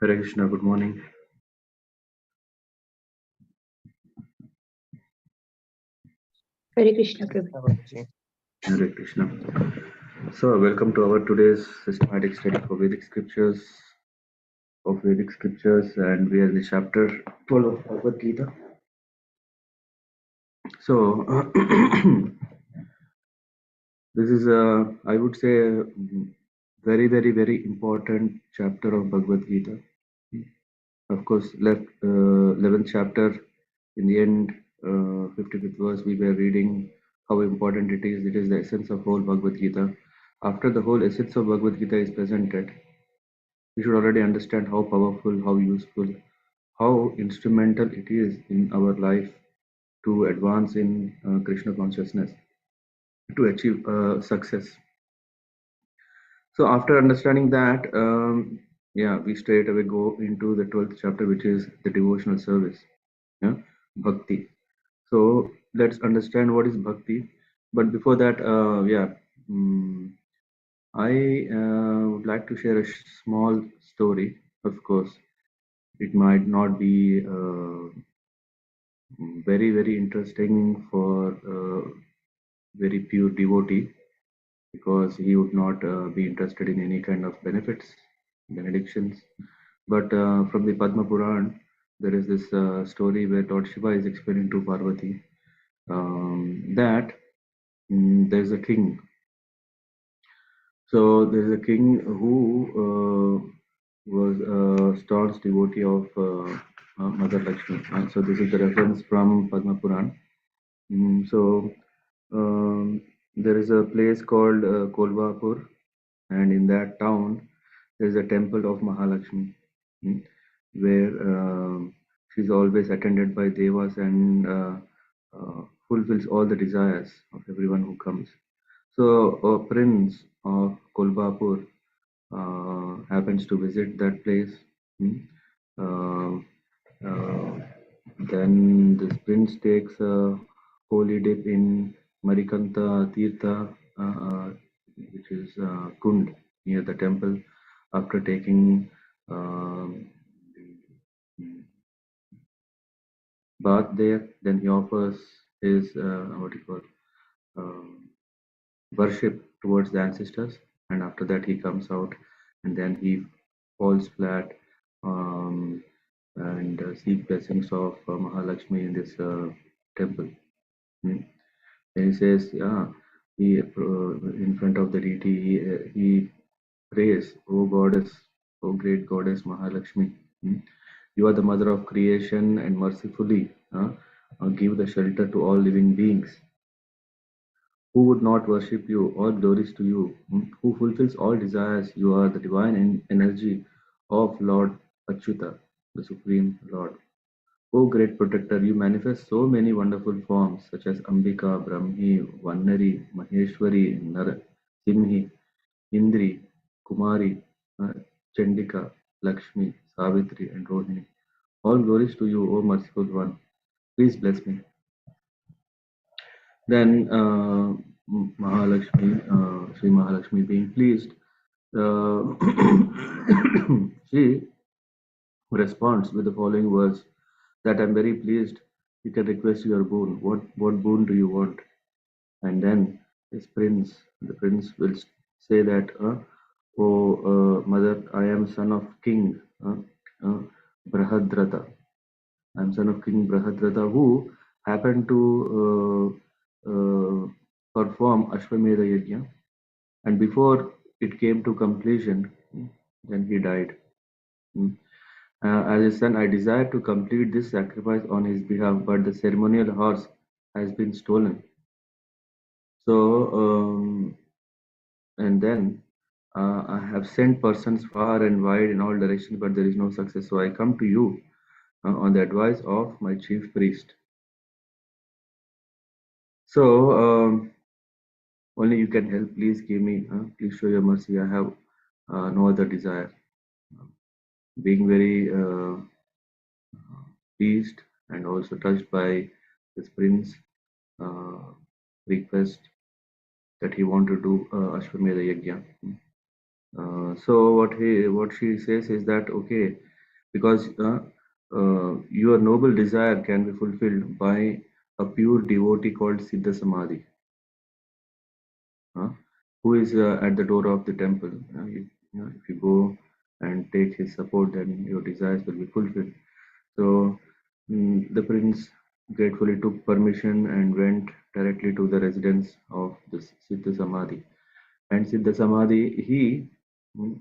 Hare Krishna, good morning. Hare Krishna, Prabhu. Hare Krishna. So, welcome to our today's systematic study for Vedic scriptures, and we are in the chapter 12 of Bhagavad Gita. So, this is, I would say, a very, very, very important chapter of Bhagavad Gita. Of course, 11th chapter, in the end, 55th verse, we were reading how important it is. It is the essence of whole Bhagavad Gita. After the whole essence of Bhagavad Gita is presented, we should already understand how powerful, how useful, how instrumental it is in our life to advance in Krishna consciousness, to achieve success. So after understanding that, we straight away go into the 12th chapter, which is the devotional service, bhakti. So let's understand what is bhakti. But before that, I would like to share a small story. Of course, it might not be very, very interesting for very pure devotee, because he would not be interested in any kind of benefits, benedictions. But from the Padma Puran, there is this story where Lord Shiva is explaining to Parvati that there's a king. So there's a king who was a staunch devotee of Mother Lakshmi. So this is the reference from Padma Puran. So there is a place called Kolvapur, and in that town there is a temple of Mahalakshmi, where she's always attended by devas and fulfills all the desires of everyone who comes. So a prince of Kolbapur happens to visit that place. Uh, uh, then this prince takes a holy dip in Marikanta Tirtha, which is Kund near the temple. After taking the bath there, then he offers his worship towards the ancestors, and after that he comes out, and then he falls flat and seek blessings of Mahalakshmi in this temple. Mm. Then he says, yeah, he in front of the deity, he prays, "O goddess, O great goddess Mahalakshmi, you are the mother of creation, and mercifully give the shelter to all living beings. Who would not worship you? All glories to you, who fulfills all desires. You are the divine energy of Lord Achyuta, the Supreme Lord. O great protector, you manifest so many wonderful forms such as Ambika, Brahmi, Vannari, Maheshwari, Simhi, Indri, Kumari, Chandika, Lakshmi, Savitri, and Rohini. All glories to you, O merciful one. Please bless me." Then Mahalakshmi, Sri Mahalakshmi being pleased, uh, she responds with the following words, that I'm very pleased. You can request your boon. What boon do you want? And then the prince will say that, mother, I am son of King Brahadrata. I'm son of King Brahadrata, who happened to perform Ashwamedha Yajna, and before it came to completion, then he died. As his son, I desire to complete this sacrifice on his behalf, but the ceremonial horse has been stolen. So, and then I have sent persons far and wide in all directions, but there is no success. So I come to you on the advice of my chief priest. So only you can help. Please give me, please show your mercy. I have no other desire. Being very pleased and also touched by this prince request that he want to do Ashwamedha Yajna. So what she says is that, okay, because your noble desire can be fulfilled by a pure devotee called Siddha Samadhi, who is at the door of the temple. If you go and take his support, then your desires will be fulfilled. So the prince gratefully took permission and went directly to the residence of the Siddha Samadhi. And Siddha Samadhi, he mm,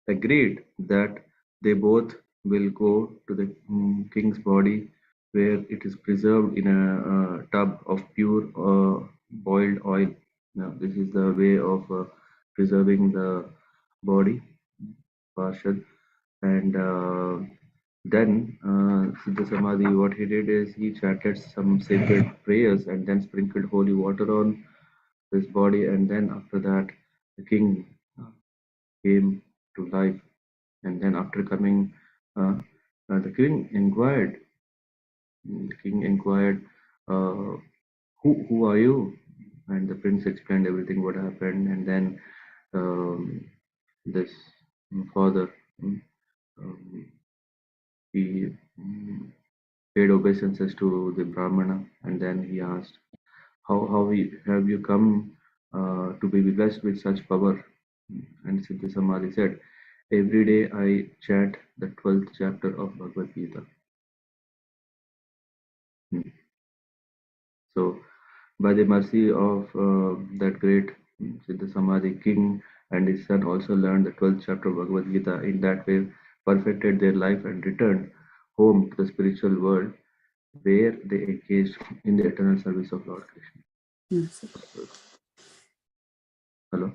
agreed that they both will go to the king's body, where it is preserved in a, tub of pure boiled oil. Now, this is the way of preserving the body, partial. And then Siddha Samadhi, what he did is he chanted some sacred prayers and then sprinkled holy water on his body. And then after that, the king came to life. And then after coming, uh, the king inquired. The king inquired, "Who are you?" And the prince explained everything what happened. And then this father, mm, um, he paid obeisances to the brahmana, and then he asked, have you come to be blessed with such power?" And Siddha Samadhi said, "Every day I chant the 12th chapter of Bhagavad Gita." Hmm. So, by the mercy of that great Siddha Samadhi, king and his son also learned the 12th chapter of Bhagavad Gita. In that way, perfected their life and returned home to the spiritual world, where they engaged in the eternal service of Lord Krishna. Yes. Hello?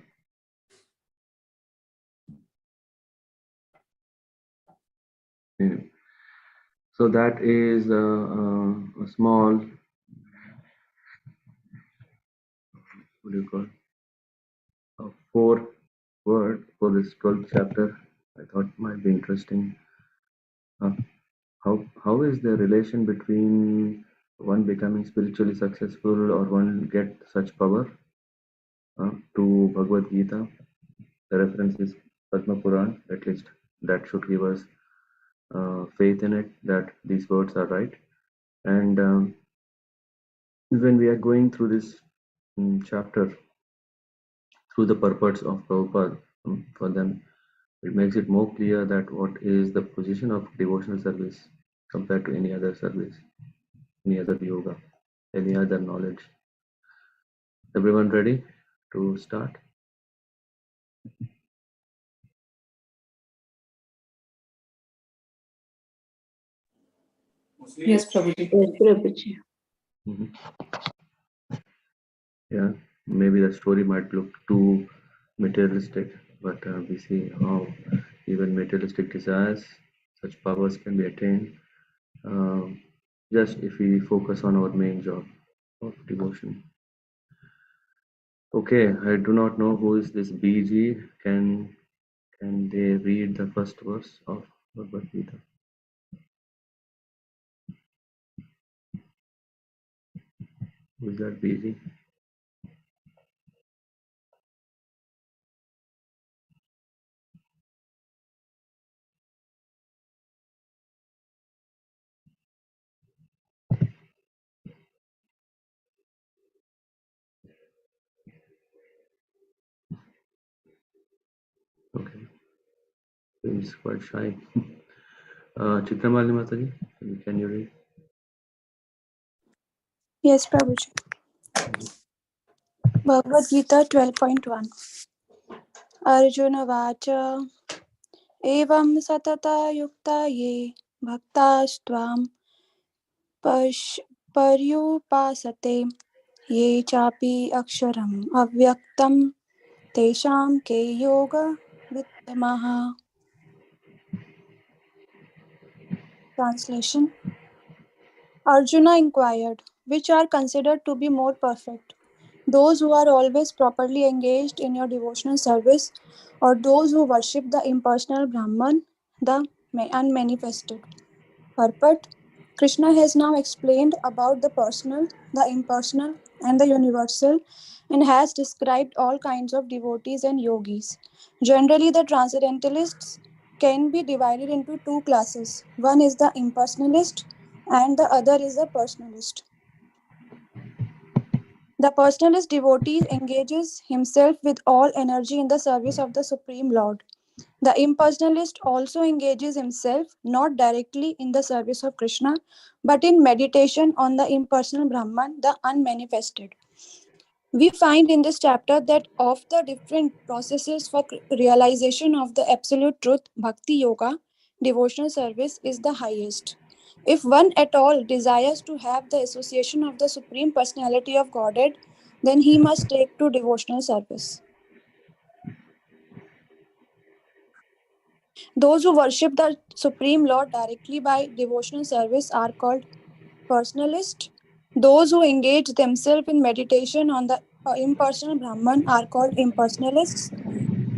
Yeah. So that is a small, what do you call, a 4 word for this 12th chapter. I thought might be interesting. Uh, how is the relation between one becoming spiritually successful or one get such power to Bhagavad Gita? The reference is Padma Puran. At least that should give us faith in it that these words are right. And when we are going through this chapter through the purports of Prabhupada, for them, it makes it more clear that what is the position of devotional service compared to any other service, any other yoga, any other knowledge. Everyone ready to start? Yes, Prabhuji. Yes, Prabhuji. Mhm. Yeah, maybe the story might look too materialistic, but we see how even materialistic desires, such powers can be attained just if we focus on our main job of devotion. Okay, I do not know who is this BG. Can they read the first verse of Bhagavad Gita? Who is that BG? Okay, seems quite shy. Chitramali Mataji, can you read? Yes, Prabhuji. Bhagavad Gita 12.1 Arjuna Vacha Evam Satata Yukta Ye Bhaktastvam Paryupasate Ye Chapi Aksharam Avyaktam Tesham Ke Yoga Vittamaha. Translation. Arjuna inquired, which are considered to be more perfect? Those who are always properly engaged in your devotional service, or those who worship the impersonal Brahman, the unmanifested? Purport. Krishna has now explained about the personal, the impersonal, and the universal, and has described all kinds of devotees and yogis. Generally, the transcendentalists can be divided into two classes. One is the impersonalist and the other is the personalist. The personalist devotee engages himself with all energy in the service of the Supreme Lord. The impersonalist also engages himself not directly in the service of Krishna, but in meditation on the impersonal Brahman, the unmanifested. We find in this chapter that of the different processes for realization of the absolute truth, bhakti yoga, devotional service is the highest. If one at all desires to have the association of the Supreme Personality of Godhead, then he must take to devotional service. Those who worship the Supreme Lord directly by devotional service are called personalists. Those who engage themselves in meditation on the impersonal Brahman are called impersonalists.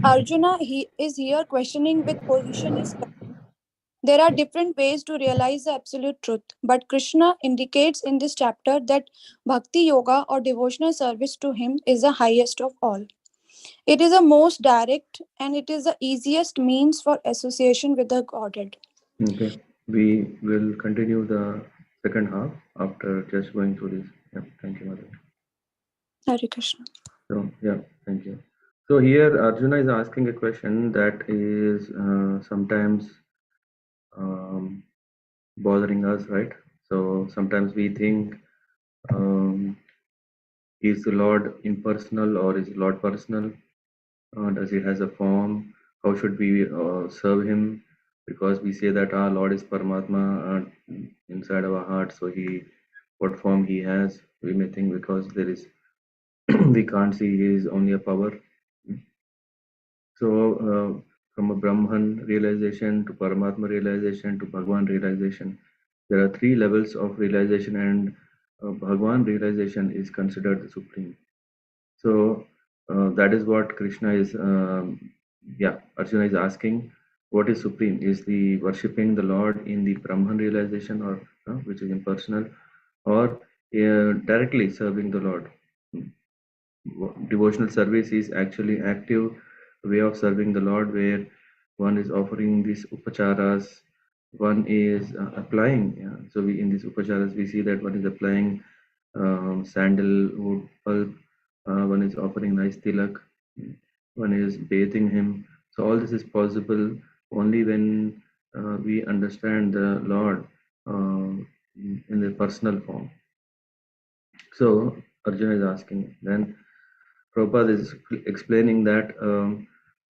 Arjuna is here questioning which position is correct. There are different ways to realize the absolute truth, but Krishna indicates in this chapter that bhakti yoga or devotional service to him is the highest of all. It is the most direct and it is the easiest means for association with the Godhead. Okay, we will continue the second half after just going through this. Yeah, thank you, Mother. Hare Krishna. So, yeah, thank you. So here Arjuna is asking a question that is sometimes bothering us, right? So sometimes we think, is the Lord impersonal or is Lord personal? Does he has a form? How should we serve him? Because we say that our Lord is Paramatma inside our heart. So what form he has? We may think because there is we can't see he is only a power. So from a Brahman realization to Paramatma realization to Bhagwan realization, there are three levels of realization, and Bhagwan realization is considered the supreme. So that is what Krishna is, Arjuna is asking. What is supreme? Is the worshipping the Lord in the Brahman realization, or which is impersonal, or directly serving the Lord? Devotional service is actually active way of serving the Lord, where one is offering these upacharas, one is applying. Yeah. So in these upacharas, we see that one is applying sandalwood pulp, one is offering nice tilak, one is bathing him. So all this is possible only when we understand the Lord in the personal form. So Arjuna is asking, then Prabhupada is explaining that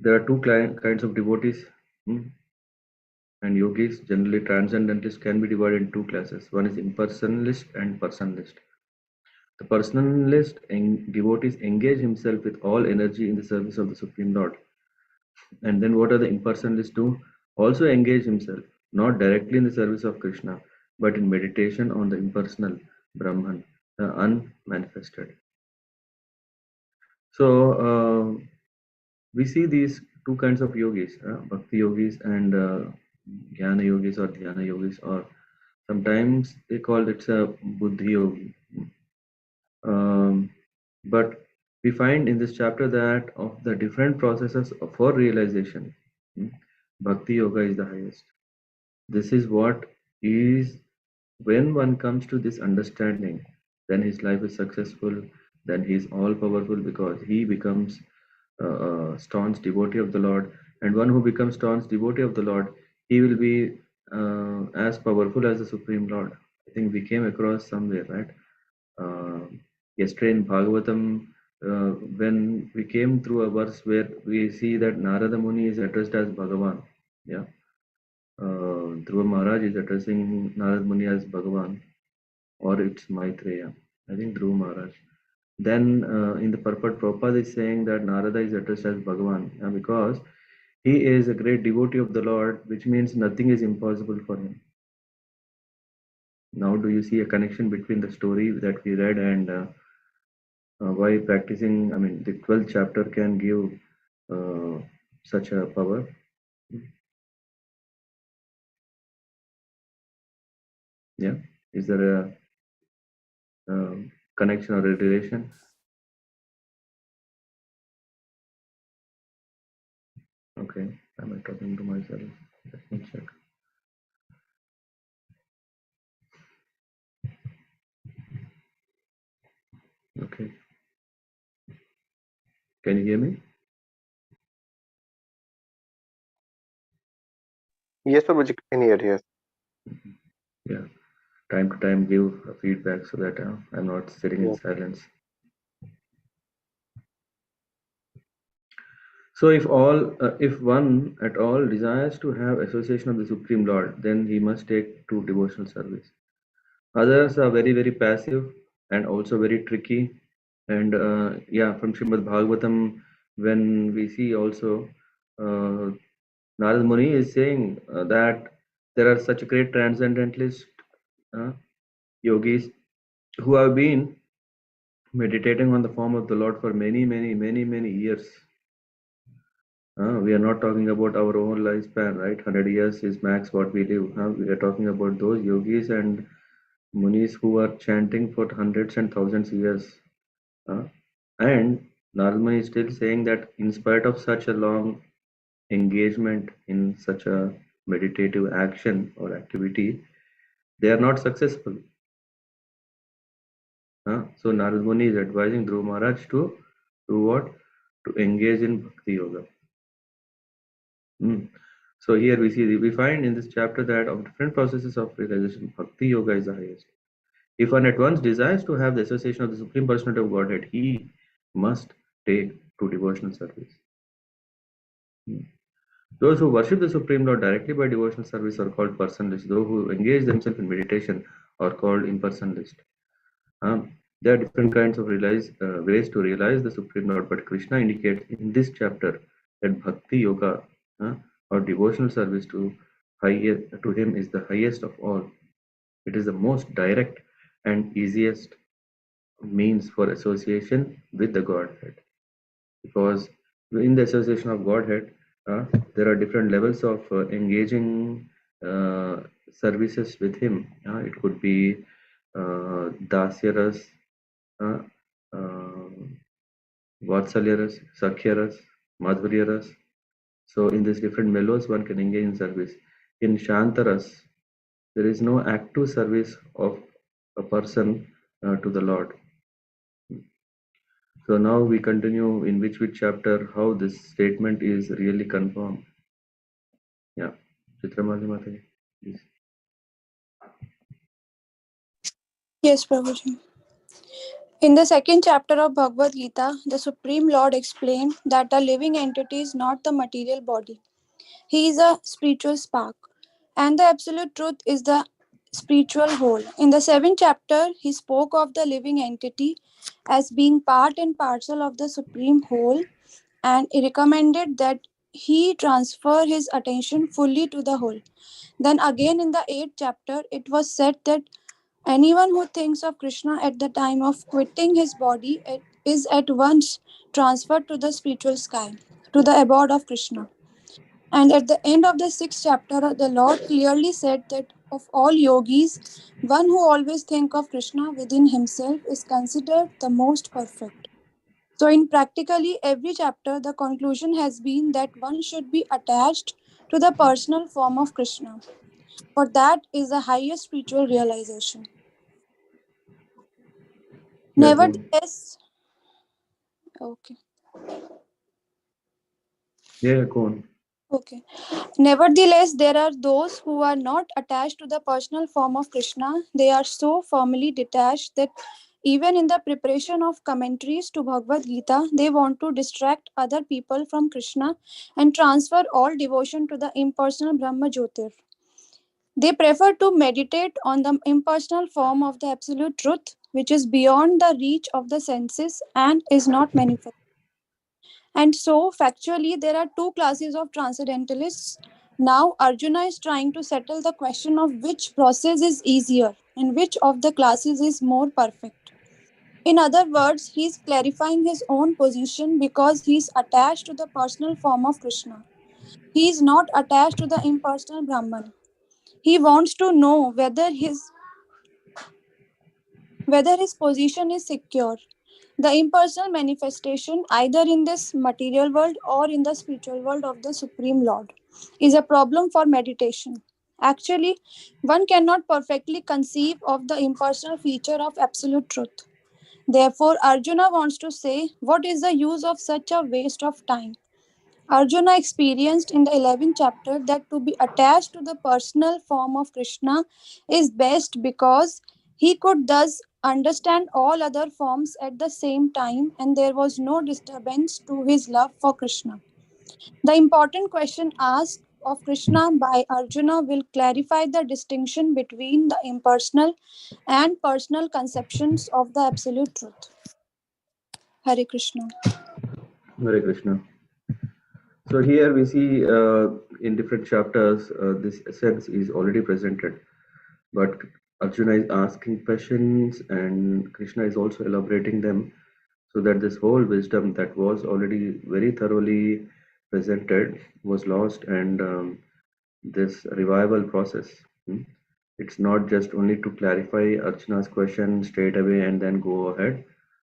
there are two kinds of devotees, and yogis. Generally, transcendentalists can be divided in two classes. One is impersonalist and personalist. The personalist devotees engage himself with all energy in the service of the Supreme Lord. And then what are the impersonalists do? Also engage himself, not directly in the service of Krishna, but in meditation on the impersonal Brahman, the unmanifested. So we see these two kinds of yogis, bhakti yogis and jnana yogis or dhyana yogis, or sometimes they call it a buddhi yogi. But we find in this chapter that of the different processes for realization, bhakti yoga is the highest. This is what is, when one comes to this understanding, then his life is successful, then he is all powerful, because he becomes a staunch devotee of the Lord. And one who becomes staunch devotee of the Lord, he will be as powerful as the Supreme Lord. I think we came across somewhere, right? Yesterday in Bhagavatam, when we came through a verse where we see that Narada Muni is addressed as Bhagavan. Yeah. Dhruva Maharaj is addressing Narada Muni as Bhagavan, or it's Maitreya. I think Dhruva Maharaj. Then in the purport, Prabhupada is saying that Narada is addressed as Bhagavan, because he is a great devotee of the Lord, which means nothing is impossible for him. Now, do you see a connection between the story that we read and why practicing? I mean, the 12th chapter can give such a power. Yeah, is there a connection or a relation? Okay, am I talking to myself? Let me check. Okay, can you hear me? Yes, Prabhuji, can hear. Yes. Yeah, time to time give feedback so that I'm not sitting in Yes. silence. So if one at all desires to have association of the Supreme Lord, then he must take to devotional service. Others are very, very passive and also very tricky. And from Srimad Bhagavatam, when we see also uh, Narad Muni is saying that there are such great transcendentalist uh, yogis who have been meditating on the form of the Lord for many, many, many, many years. We are not talking about our own lifespan, right? 100 years is max what we live. We are talking about those yogis and munis who are chanting for hundreds and thousands of years. And Narmani is still saying that in spite of such a long engagement in such a meditative action or activity, they are not successful. So Narad Muni is advising Dhruv Maharaj to do what? To engage in Bhakti Yoga. So here we find in this chapter that of different processes of realization, Bhakti Yoga is the highest. If one at once desires to have the association of the Supreme Personality of Godhead, he must take to devotional service. Those who worship the Supreme Lord directly by devotional service are called personalists. Those who engage themselves in meditation are called impersonalists. There are different kinds of ways to realize the Supreme Lord, but Krishna indicates in this chapter that Bhakti Yoga or devotional service to him is the highest of all. It is the most direct and easiest means for association with the Godhead. Because in the association of Godhead, there are different levels of engaging services with Him. It could be Dasyaras, uh, uh, Vatsalyaras, Sakhyaras, Madhuryaras. So in these different mellows, one can engage in service. In Shantaras, there is no active service of a person to the Lord. So now we continue in which chapter how this statement is really confirmed. Yeah, Chitramali Mataji, please. Yes, Prabhuji. In the second chapter of Bhagavad Gita, the Supreme Lord explained that the living entity is not the material body. He is a spiritual spark, and the absolute truth is the spiritual whole. In the seventh chapter, he spoke of the living entity as being part and parcel of the supreme whole, and he recommended that he transfer his attention fully to the whole. Then again in the eighth chapter, it was said that anyone who thinks of Krishna at the time of quitting his body is at once transferred to the spiritual sky, to the abode of Krishna. And at the end of the sixth chapter, the Lord clearly said that of all yogis, one who always think of Krishna within himself is considered the most perfect. So, in practically every chapter, the conclusion has been that one should be attached to the personal form of Krishna, for that is the highest spiritual realization. Yeah, go on. Nevertheless, okay. Yeah, go on. Okay. Nevertheless, there are those who are not attached to the personal form of Krishna. They are so firmly detached that even in the preparation of commentaries to Bhagavad Gita, they want to distract other people from Krishna and transfer all devotion to the impersonal Brahma Jyotir. They prefer to meditate on the impersonal form of the absolute truth, which is beyond the reach of the senses and is not manifest. And so, factually, there are two classes of transcendentalists. Now, Arjuna is trying to settle the question of which process is easier and which of the classes is more perfect. In other words, he is clarifying his own position because he is attached to the personal form of Krishna. He is not attached to the impersonal Brahman. He wants to know whether his position is secure. The impersonal manifestation, either in this material world or in the spiritual world of the Supreme Lord, is a problem for meditation. Actually, one cannot perfectly conceive of the impersonal feature of absolute truth. Therefore, Arjuna wants to say, what is the use of such a waste of time? Arjuna experienced in the 11th chapter that to be attached to the personal form of Krishna is best because he could thus understand all other forms at the same time and there was no disturbance to his love for Krishna. The important question asked of Krishna by Arjuna will clarify the distinction between the impersonal and personal conceptions of the absolute truth. Hare Krishna. Hare Krishna. So here we see in different chapters this essence is already presented, but Arjuna is asking questions and Krishna is also elaborating them, so that this whole wisdom that was already very thoroughly presented was lost, and this revival process. It's not just only to clarify Arjuna's question straight away and then go ahead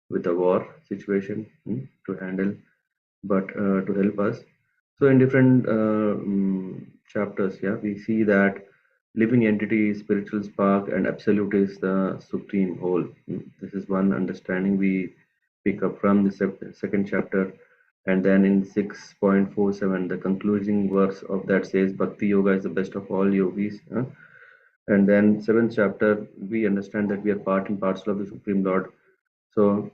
with the war situation to handle, but to help us. So in different chapters, yeah, we see that living entity, spiritual spark, and absolute is the supreme whole. This is one understanding we pick up from the second chapter. And then in 6.47, the concluding verse of that says, Bhakti Yoga is the best of all yogis. And then seventh chapter, we understand that we are part and parcel of the Supreme Lord. So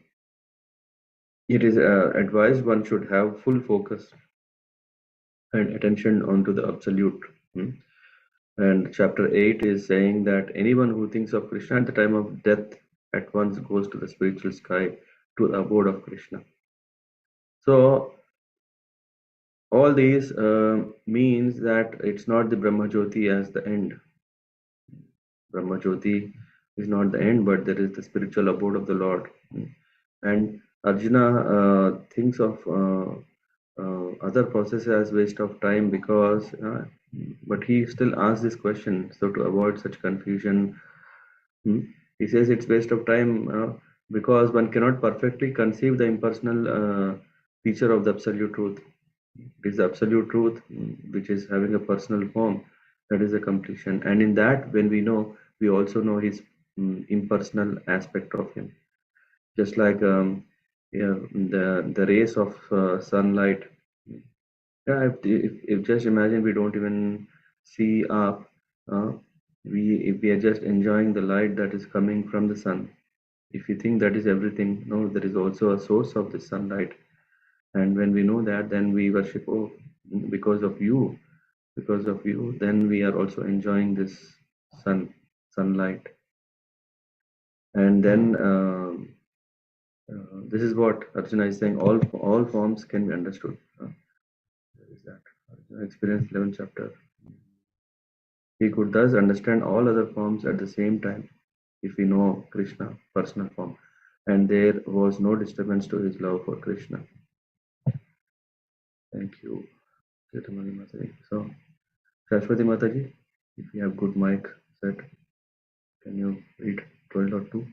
it is advised one should have full focus and attention onto the absolute. And chapter 8 is saying that anyone who thinks of Krishna at the time of death at once goes to the spiritual sky, to the abode of Krishna. So all these means that it's not the Brahma Jyoti as the end. Brahma Jyoti is not the end, but there is the spiritual abode of the Lord. And Arjuna thinks of other processes as waste of time because, but he still asks this question. So to avoid such confusion, he says it's waste of time because one cannot perfectly conceive the impersonal feature of the absolute truth. It is the absolute truth, which is having a personal form. That is the completion. And in that, when we know, we also know his impersonal aspect of him. Just like yeah, the rays of sunlight. Yeah, if just imagine we don't even see up, if we are just enjoying the light that is coming from the sun. If you think that is everything, no, there is also a source of the sunlight. And when we know that, then we worship, oh, because of you, then we are also enjoying this sunlight. And then this is what Arjuna is saying, all forms can be understood. There is that. Arjuna experienced 11th chapter. He could thus understand all other forms at the same time if we know Krishna, personal form. And there was no disturbance to his love for Krishna. Thank you, Chaitanya Mataji. So, Shashwati Mataji, if you have good mic set, can you read 12.2?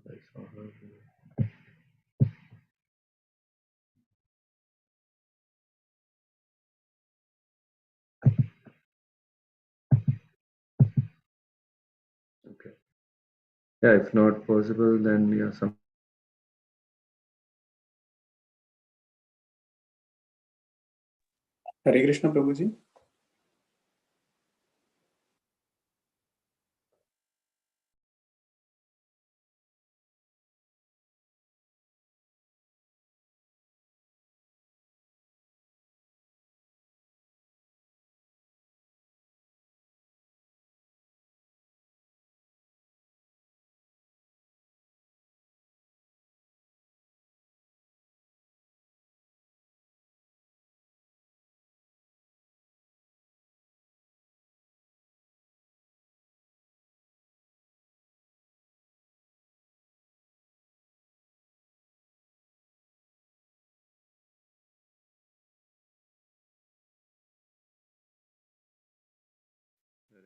I saw her. Okay. Yeah, if not possible, then yeah, some. Hare Krishna, Prabhuji.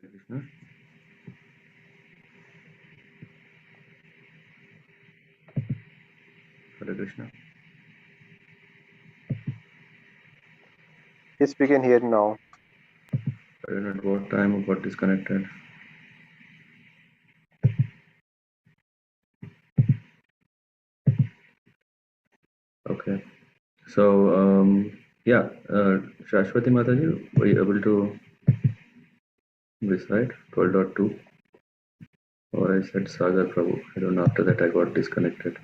Krishna. Hare Krishna. Yes, we can hear now. I don't know at what time we got disconnected. Okay. So, yeah, Shashwati Mataji, were you able to recite 12.2? Or I said Sagar Prabhu. I don't know, after that I got disconnected.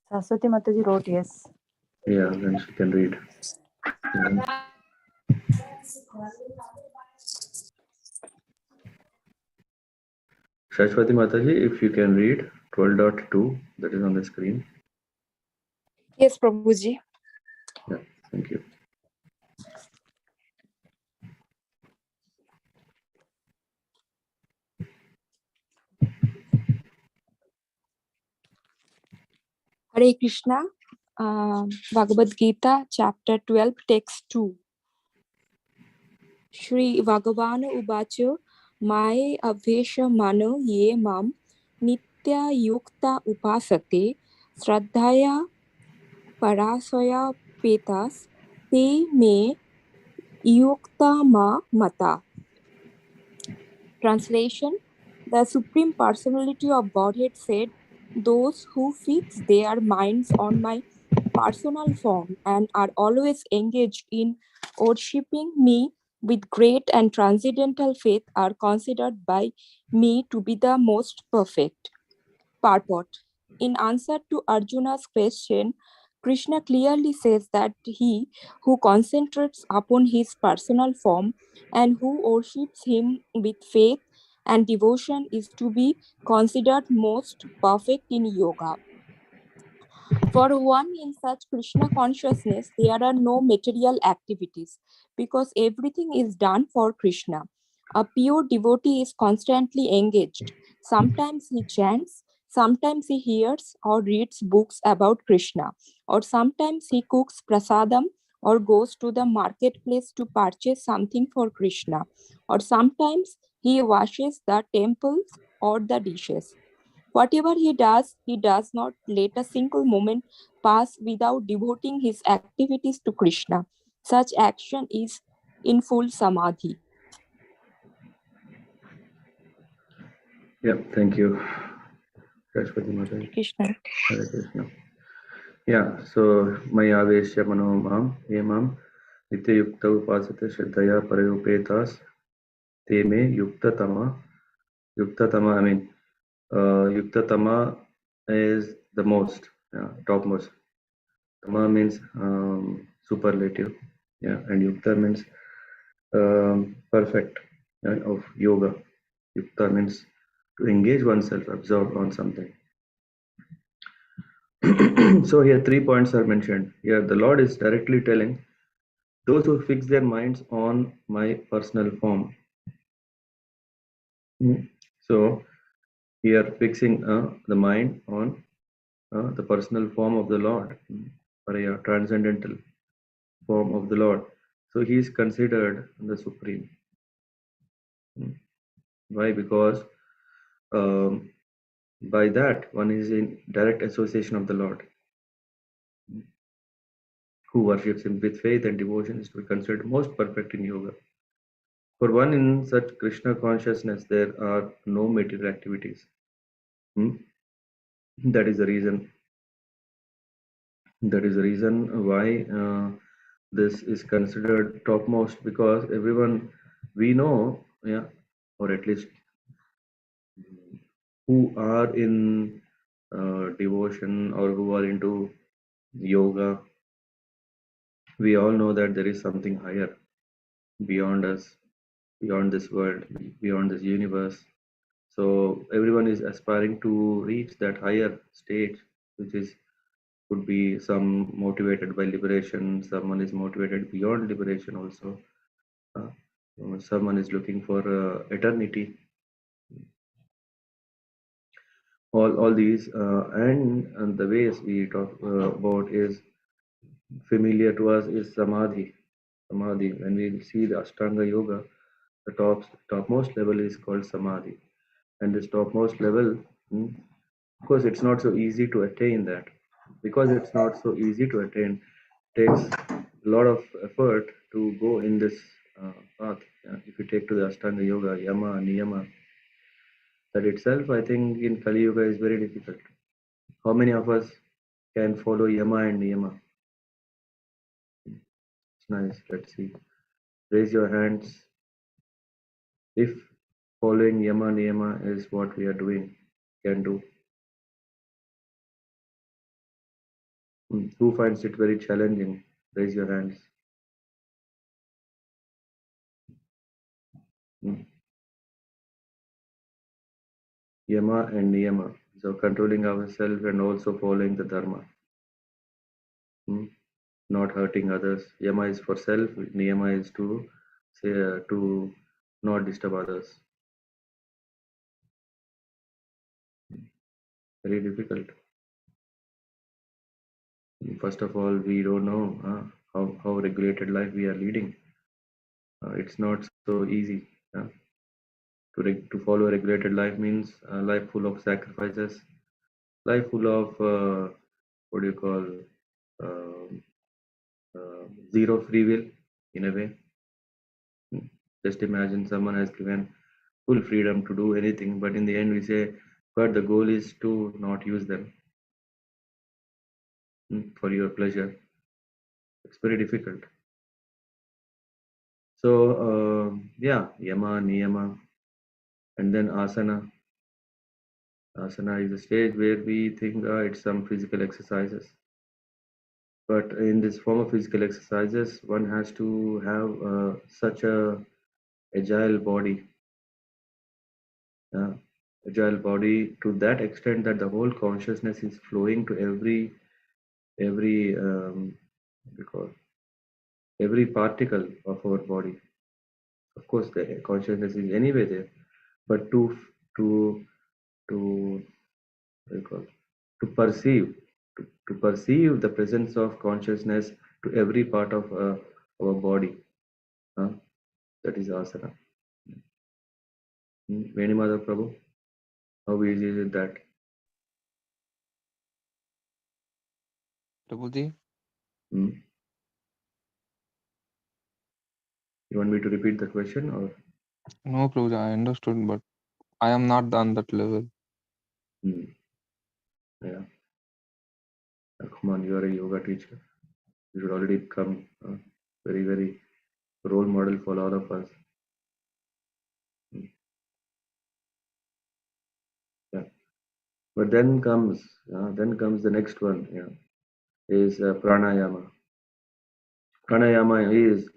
Saraswati Mataji wrote yes. Yeah, then she can read. Yeah. Shashwati Mataji, if you can read 12.2, that is on the screen. Yes, Prabhuji. Yeah, thank you. Hare Krishna. Bhagavad Gita, chapter 12, text 2. Shri Bhagavana Uvacha Mae Avesha Mano Ye Mam Nitya Yukta Upasate Shraddhaya Parasaya Petas Te Me Yukta Ma Mata. Translation: The Supreme Personality of Godhead said, "Those who fix their minds on my personal form and are always engaged in worshipping me with great and transcendental faith are considered by me to be the most perfect." Purport: In answer to Arjuna's question, Krishna clearly says that he who concentrates upon his personal form and who worships him with faith and devotion is to be considered most perfect in yoga. For one in such Krishna consciousness, there are no material activities because everything is done for Krishna. A pure devotee is constantly engaged. Sometimes he chants, sometimes he hears or reads books about Krishna, or sometimes he cooks prasadam or goes to the marketplace to purchase something for Krishna, or sometimes he washes the temples or the dishes. Whatever he does not let a single moment pass without devoting his activities to Krishna. Such action is in full samadhi. Yeah, thank you. Shashwati Mataji. Krishna. Hare Krishna. Yeah, so Maya Veshya Mano Mam Yemam Nitya Yukta Upasate Shraddhaya Parayopetas Te Me Yukta Tama. Yukta Tama, I mean, Yukta Tama is the most, topmost. Tama means superlative, yeah, and Yukta means perfect, of yoga. Yukta means to engage oneself, absorb on something. So here 3 points are mentioned. Here the Lord is directly telling those who fix their minds on my personal form. So here fixing the mind on the personal form of the Lord, or a transcendental form of the Lord. So he is considered the supreme. Why? Because by that one is in direct association of the Lord. Who worships him with faith and devotion is to be considered most perfect in yoga. For one in such Krishna consciousness, there are no material activities. That is the reason. That is the reason why this is considered topmost, because everyone we know, yeah, or at least who are in devotion or who are into yoga, we all know that there is something higher beyond us, beyond this world, beyond this universe. So everyone is aspiring to reach that higher stage, which is could be some motivated by liberation, someone is motivated beyond liberation also. Someone is looking for eternity. All these and the ways we talk about is familiar to us is samadhi. Samadhi. When we see the Ashtanga Yoga, the topmost level is called samadhi, and this topmost level, of course, it's not so easy to attain that. Because it's not so easy to attain, takes a lot of effort to go in this path. If you take to the Ashtanga Yoga, Yama, Niyama, that itself, I think, in Kali Yuga is very difficult. How many of us can follow Yama and Niyama? It's nice. Let's see. Raise your hands if following Yama Niyama is what we are doing, can do. Who finds it very challenging? Raise your hands. Yama and Niyama. So controlling ourselves and also following the Dharma. Not hurting others. Yama is for self. Niyama is to say to not disturb others. Very difficult. First of all, we don't know how regulated life we are leading. It's not so easy. To follow a regulated life means a life full of sacrifices, life full of what do you call zero free will in a way. Just imagine someone has given full freedom to do anything, but in the end we say, but the goal is to not use them for your pleasure. It's very difficult. So yeah, Yama, Niyama, and then Asana. Asana is a stage where we think it's some physical exercises. But in this form of physical exercises, one has to have such a agile body. Agile body to that extent that the whole consciousness is flowing to every particle of our body. Of course, the consciousness is anyway there, but to perceive to perceive the presence of consciousness to every part of our body, that is asana. Venimada Prabhu, how easy is it that? Prabhuji? You want me to repeat the question or? No, Prabhuji, I understood, but I am not on that level. Yeah. Come on, you are a yoga teacher. You should already become very, very role model for all of us. Yeah. But then comes the next one. Yeah, is pranayama. Pranayama is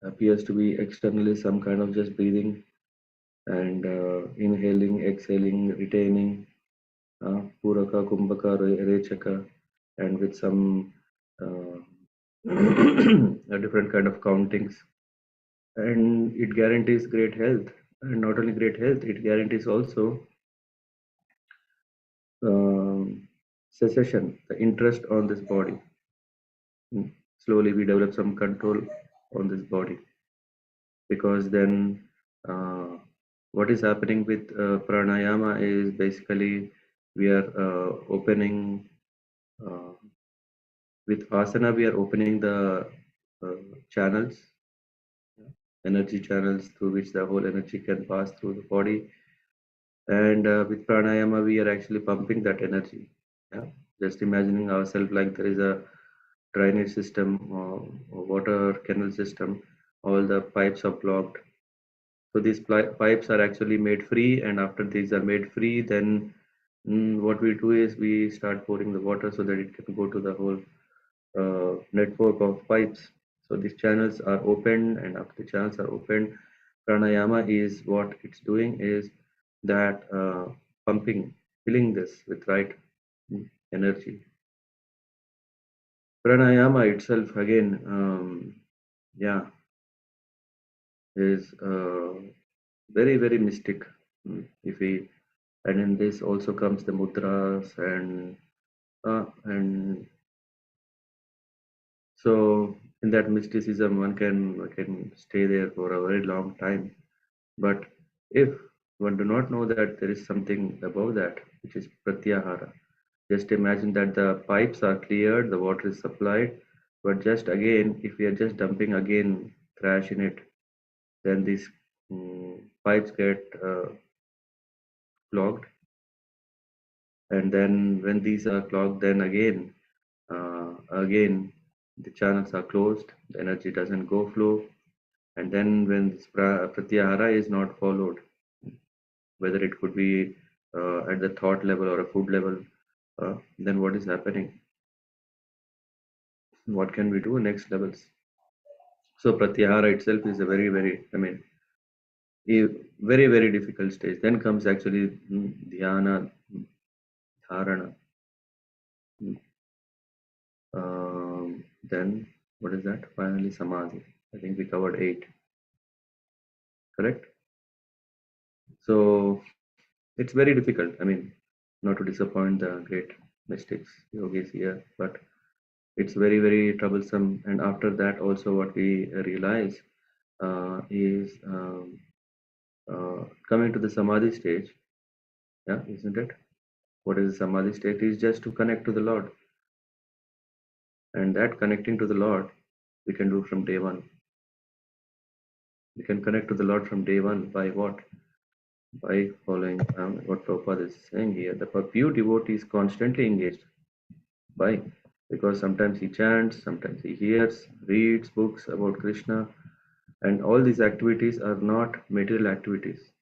appears to be externally some kind of just breathing and inhaling, exhaling, retaining, puraka, kumbhaka, rechaka, and with some a different kind of countings, and it guarantees great health, and not only great health, it guarantees also cessation, the interest on this body. Slowly we develop some control on this body, because then what is happening with pranayama is basically we are opening with asana, we are opening the channels, energy channels through which the whole energy can pass through the body, and with pranayama we are actually pumping that energy. Just imagining ourselves like there is a drainage system or water canal system, all the pipes are blocked. So these pipes are actually made free, and after these are made free, then what we do is we start pouring the water so that it can go to the whole network of pipes. So these channels are opened, and after the channels are opened, pranayama is what it's doing is that pumping, filling this with right energy. Pranayama itself again, is very, very mystic. If we, and in this also comes the mudras and And so in that mysticism, one can stay there for a very long time. But if one do not know that there is something above that, which is pratyahara, just imagine that the pipes are cleared, the water is supplied, but just again, if we are just dumping again trash in it, then these pipes get clogged, and then when these are clogged, then again the channels are closed, the energy doesn't go flow, and then when this pratyahara is not followed, whether it could be at the thought level or a food level, then what is happening? What can we do next levels? So pratyahara itself is a a very difficult stage. Then comes actually dhyana, dharana. Then what is that? Finally samadhi. I think we covered 8. Correct? So it's very difficult. Not to disappoint the great mystics, yogis here, but it's very troublesome. And after that, also what we realize is coming to the samadhi stage. Yeah, isn't it? What is the samadhi state? Is just to connect to the Lord, and that connecting to the Lord we can do from day one. We can connect to the Lord from day one by what? By following what Prabhupada is saying here. The pure devotee is constantly engaged. Why? Because sometimes he chants, sometimes he hears, reads books about Krishna, and all these activities are not material activities.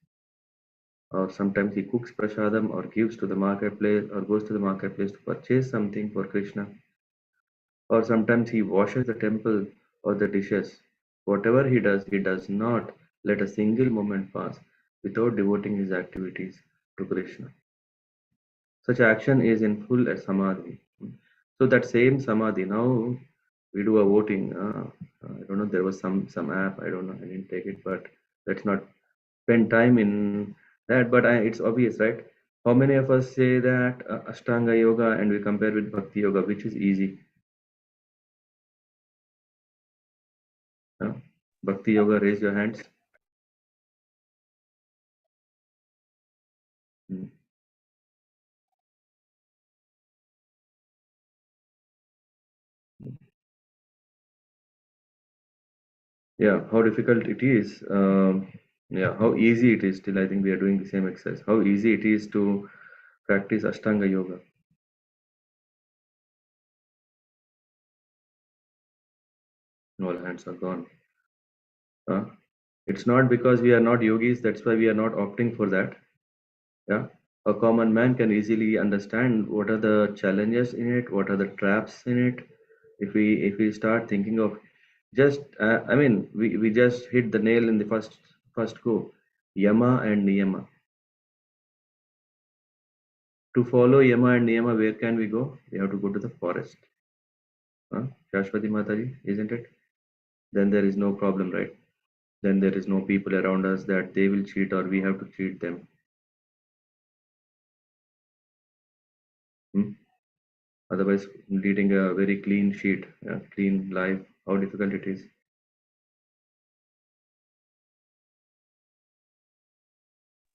Or sometimes he cooks prasadam or gives to the marketplace or goes to the marketplace to purchase something for Krishna. Or sometimes he washes the temple or the dishes. Whatever he does not let a single moment pass without devoting his activities to Krishna. Such action is in full samadhi. So that same samadhi, now we do a voting. I don't know, there was some app, I don't know, I didn't take it, but let's not spend time in that. But it's obvious, right? How many of us say that Ashtanga Yoga and we compare with Bhakti Yoga, which is easy? Bhakti Yoga, raise your hands. Hmm. Yeah, how difficult it is. Yeah, how easy it is. Still, I think we are doing the same exercise. How easy it is to practice Ashtanga Yoga. All hands are gone. It's not because we are not yogis, that's why we are not opting for that. Yeah, a common man can easily understand what are the challenges in it, what are the traps in it. If we start thinking of just, we just hit the nail in the first go. Yama and Niyama. To follow Yama and Niyama, where can we go? We have to go to the forest. Shashwati Mataji, isn't it? Then there is no problem, right? Then there is no people around us that they will cheat or we have to cheat them. Otherwise, leading a very clean sheet, clean life, how difficult it is.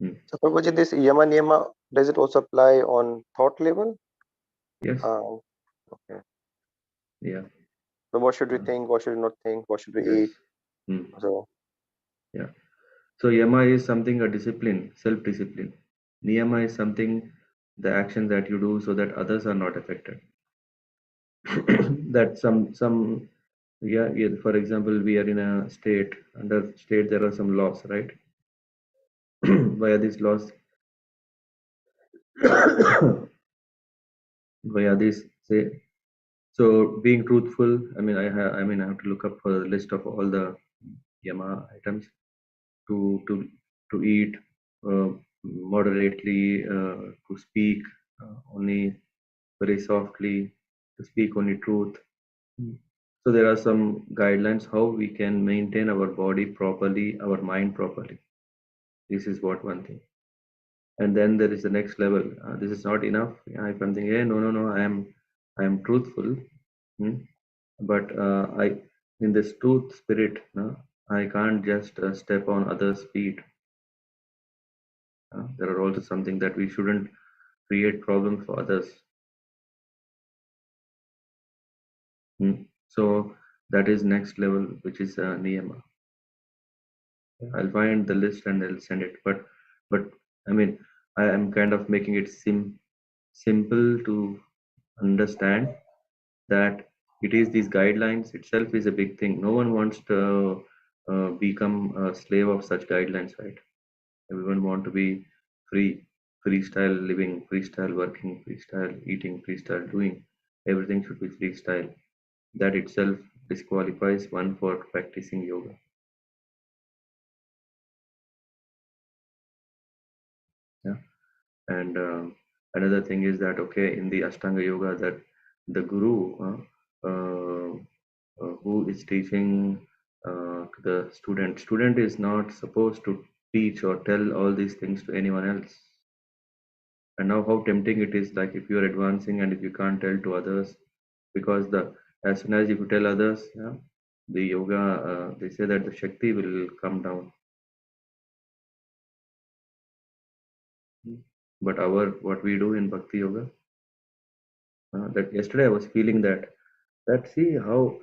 So, Prabhuji, this Yama Niyama, does it also apply on thought level? Yes. Okay. Yeah. So, what should we think? What should we not think? What should we Yes. eat? So, yeah. So Yama is something, a discipline, self-discipline. Niyama is something, the action that you do so that others are not affected. That yeah, for example, we are in a state, under state there are some laws, right? Via these laws, via this say, so being truthful, I have to look up for a list of all the Yama items to eat moderately, to speak only very softly, to speak only truth. So there are some guidelines how we can maintain our body properly, our mind properly. This is what one thing. And then there is the next level. This is not enough. If I'm thinking, hey, no, I am truthful, but I in this truth spirit, I can't just step on others' feet. There are also something that we shouldn't create problems for others. So that is next level, which is niyama. I'll find the list and I'll send it. But I mean, I am kind of making it simple to understand that it is these guidelines itself is a big thing. No one wants to become a slave of such guidelines, right? Everyone want to be free, freestyle living, freestyle working, freestyle eating, freestyle doing. Everything should be freestyle. That itself disqualifies one for practicing yoga. Yeah. And another thing is that, okay, in the Ashtanga Yoga, that the guru who is teaching to the student is not supposed to teach or tell all these things to anyone else. And now how tempting it is, like if you're advancing and if you can't tell to others, because as soon as if you tell others, the yoga, they say that the Shakti will come down. But what we do in Bhakti Yoga, that yesterday I was feeling that see how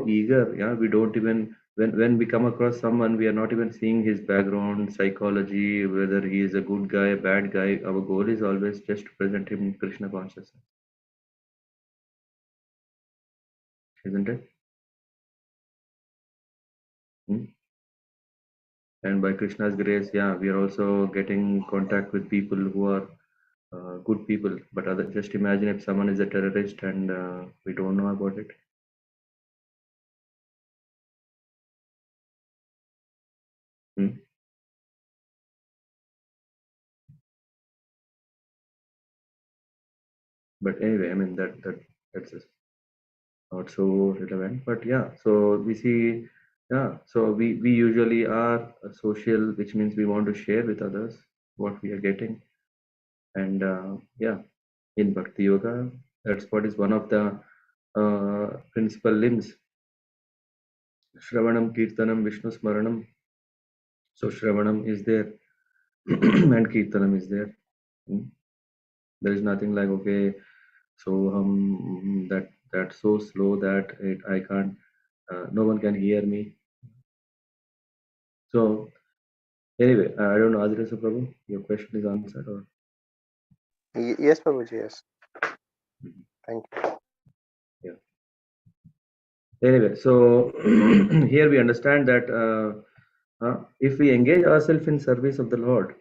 eager, we don't even, when we come across someone, we are not even seeing his background, psychology, whether he is a good guy, a bad guy. Our goal is always just to present him in Krishna consciousness, isn't it? And by Krishna's grace, we are also getting contact with people who are good people. But just imagine if someone is a terrorist and we don't know about it. But anyway, I mean that's just not so relevant. But so we see, so we usually are social, which means we want to share with others what we are getting. And in Bhakti Yoga, that's what is one of the principal limbs. Shravanam, Kirtanam, Vishnu Smaranam. So Shravanam is there and Kirtanam is there. There is nothing like, okay, so that's so slow that I can't, no one can hear me. So anyway, I don't know, Adresa Prabhu, your question is answered, or? Yes, Prabhuji, yes. Thank you. Yeah. Anyway, so here we understand that if we engage ourselves in service of the Lord,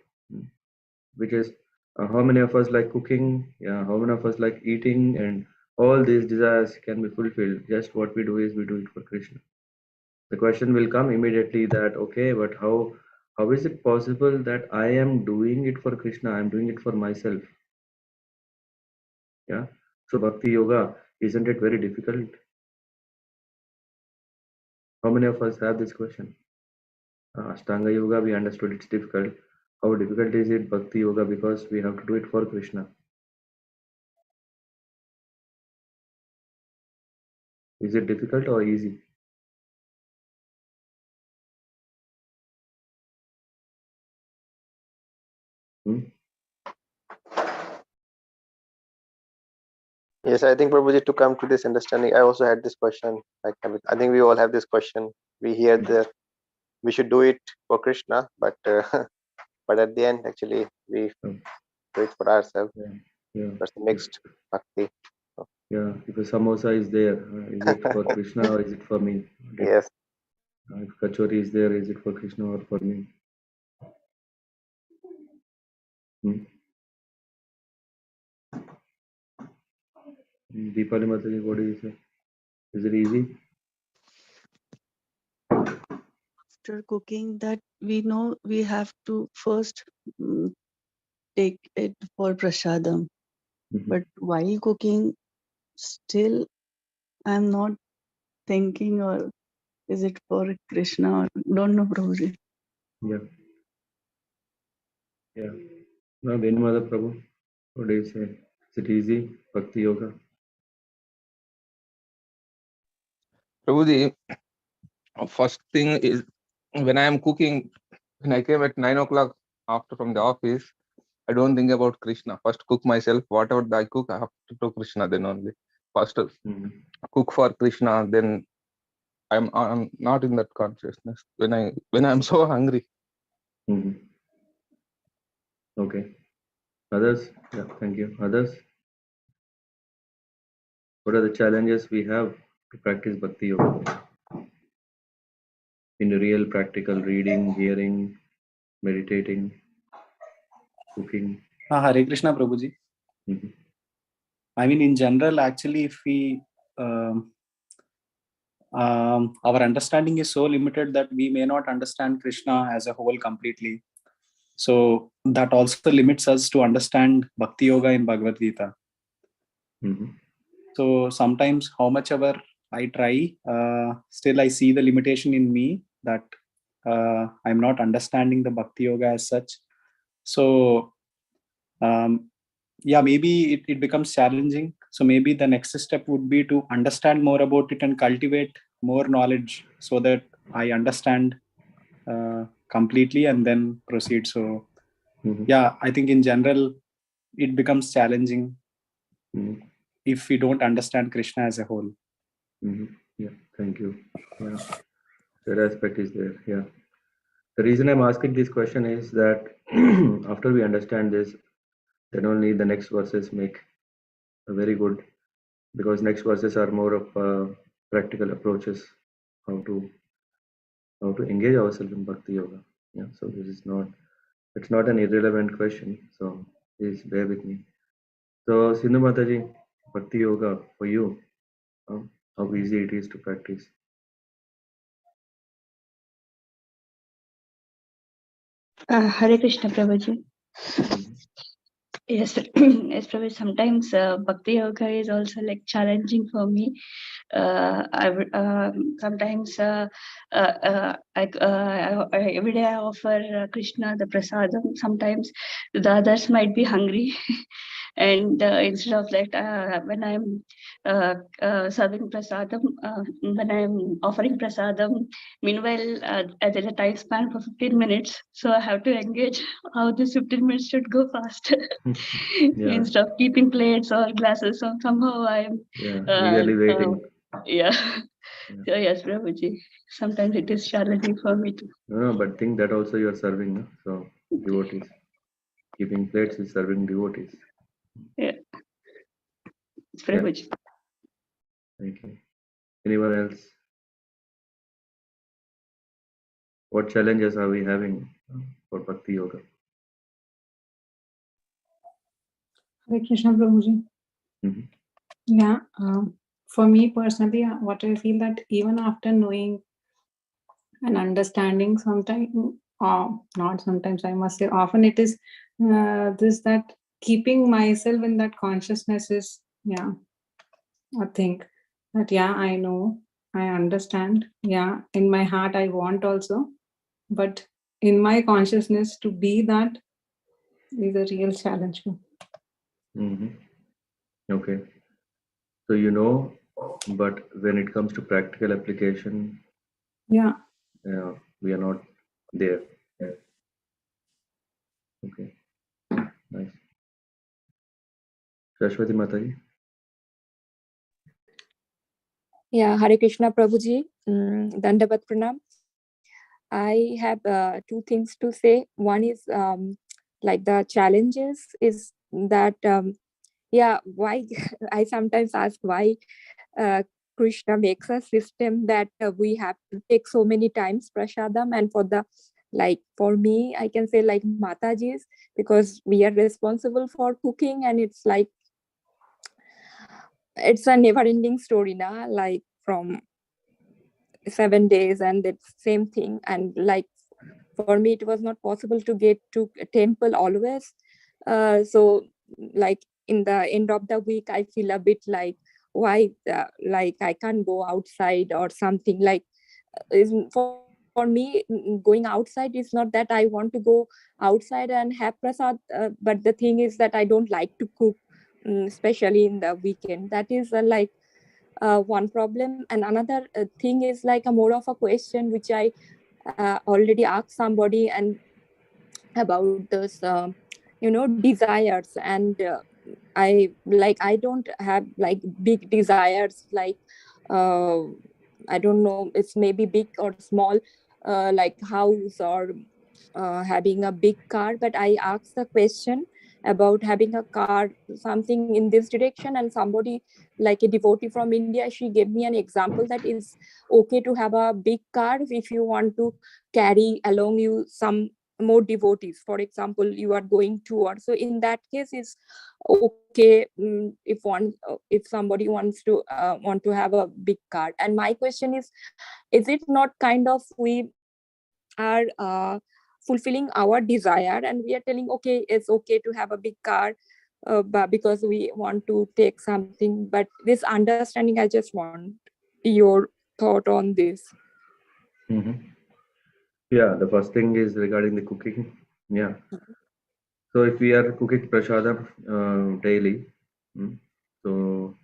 which is how many of us like cooking, how many of us like eating, and all these desires can be fulfilled. Just what we do is we do it for Krishna. The question will come immediately that, okay, but how is it possible that I am doing it for Krishna? I am doing it for myself. Yeah. So Bhakti Yoga, isn't it very difficult? How many of us have this question? Ashtanga Yoga, we understood it's difficult. How difficult is it Bhakti Yoga, because we have to do it for Krishna? Is it difficult or easy? Yes, I think Prabhuji, to come to this understanding, I also had this question. Like, I think we all have this question. We hear we should do it for Krishna, but but at the end, actually, we do it for ourselves. Yeah. That's the mixed bhakti. Yeah, if a samosa is there, is it for Krishna or is it for me? Yes. If kachori is there, is it for Krishna or for me? Deepali Mataji, what do you say? Is it easy? After cooking, that we know we have to first take it for prasadam. But while cooking, still I'm not thinking, or is it for Krishna, or don't know, Prabhuji. Yeah. Now, Venumada Prabhu, what do you say? Is it easy, Bhakti Yoga? Prabhuji, first thing is when I am cooking, when I came at 9 o'clock after from the office, I don't think about Krishna. First cook myself, whatever I cook, I have to do Krishna then only. First cook for Krishna, then I'm not in that consciousness when I'm so hungry. Okay. Others? Yeah, thank you. Others? What are the challenges we have to practice Bhakti Yoga? In real practical reading, hearing, meditating, cooking. Hare Krishna, Prabhuji. Mhm. I mean, in general, actually, if we our understanding is so limited that we may not understand Krishna as a whole completely. So that also limits us to understand Bhakti Yoga in Bhagavad Gita. So sometimes, how much ever I try, still I see the limitation in me that I'm not understanding the Bhakti Yoga as such. So yeah, maybe it becomes challenging. So maybe the next step would be to understand more about it and cultivate more knowledge so that I understand completely and then proceed. So yeah, I think in general it becomes challenging if we don't understand Krishna as a whole. Yeah, thank you. Yeah, that aspect is there. Yeah. The reason I'm asking this question is that after we understand this, then only the next verses make a very good, because next verses are more of practical approaches how to engage ourselves in Bhakti Yoga. Yeah, so this is not, it's not an irrelevant question. So please bear with me. So Sindhu Mataji, Bhakti Yoga for you, how easy it is to practice. Hare Krishna, Prabhuji. Yes, yes, Prabhuji. Sometimes Bhakti Yoga is also like challenging for me. Sometimes every day I offer Krishna the prasadam. Sometimes the others might be hungry, and instead of that, when I'm serving prasadam, when I'm offering prasadam, meanwhile there's a time span for 15 minutes, so I have to engage how this 15 minutes should go fast. Instead of keeping plates or glasses, so somehow I'm eagerly waiting. Yeah. So yes, Prabhuji. Sometimes it is challenging for me too. No, but think that also you are serving, no? So devotees. Keeping plates is serving devotees. Yeah. It's Prabhuji. Thank you. Anyone else? What challenges are we having for Bhakti Yoga? Hare Krishna, Prabhuji. Yeah, for me personally, what I feel that even after knowing and understanding, sometimes, not sometimes, I must say, often it is this that keeping myself in that consciousness is, yeah, I think that, yeah, I know, I understand. Yeah, in my heart, I want also, but in my consciousness to be that is a real challenge. Okay. So you know, but when it comes to practical application, yeah, we are not there. Okay. Nice. Shashwati Mataji. Yeah, Hare Krishna, Prabhuji. Dandavat Pranam. I have two things to say. One is like the challenges is that yeah, why I sometimes ask why Krishna makes a system that we have to take so many times prasadam, and for the like for me I can say like Mataji's, because we are responsible for cooking, and it's like it's a never-ending story now, like from 7 days, and it's same thing. And like for me it was not possible to get to a temple always, so like in the end of the week I feel a bit like why like I can't go outside or something, like for for me, going outside is not that I want to go outside and have prasad, but the thing is that I don't like to cook, especially in the weekend. That is one problem. And another thing is like a more of a question which I already asked somebody and about those desires. And I don't have like big desires, like uh, I don't know, it's maybe big or small, like house or having a big car. But I asked the question about having a car, something in this direction, and somebody like a devotee from India, she gave me an example that is okay to have a big car if you want to carry along you some more devotees. For example, you are going tour, so in that case it's okay, if somebody want to have a big car. And my question is it not kind of we are fulfilling our desire and we are telling okay, it's okay to have a big car, but because we want to take something. But this understanding, I just want your thought on this. Yeah, the first thing is regarding the cooking. Yeah. So if we are cooking prasadam daily, so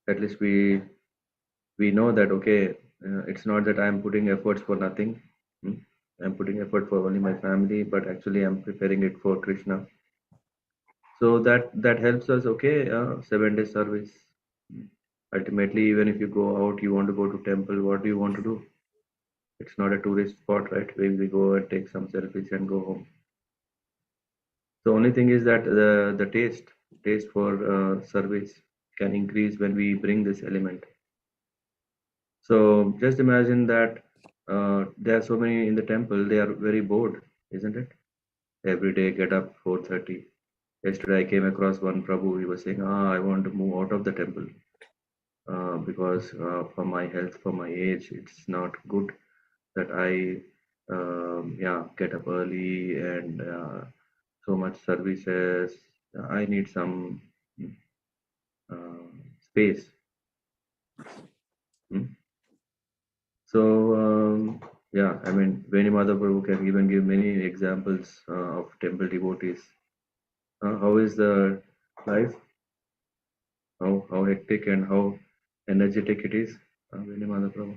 at least we know that okay, it's not that I'm putting efforts for nothing. I'm putting effort for only my family, but actually I'm preparing it for Krishna. So that helps us. Okay, 7 day service. Ultimately, even if you go out, you want to go to temple. What do you want to do? It's not a tourist spot, right? Where we go and take some selfies and go home. The only thing is that the taste for service can increase when we bring this element. So just imagine that there are so many in the temple, they are very bored, isn't it? Every day get up 4:30. Yesterday I came across one Prabhu, he was saying, I want to move out of the temple because for my health, for my age, it's not good that I get up early and so much services. I need some space. So I mean, Veni Prabhu can even give many examples of temple devotees. How is the life? How hectic and how energetic it is, Veni Prabhu.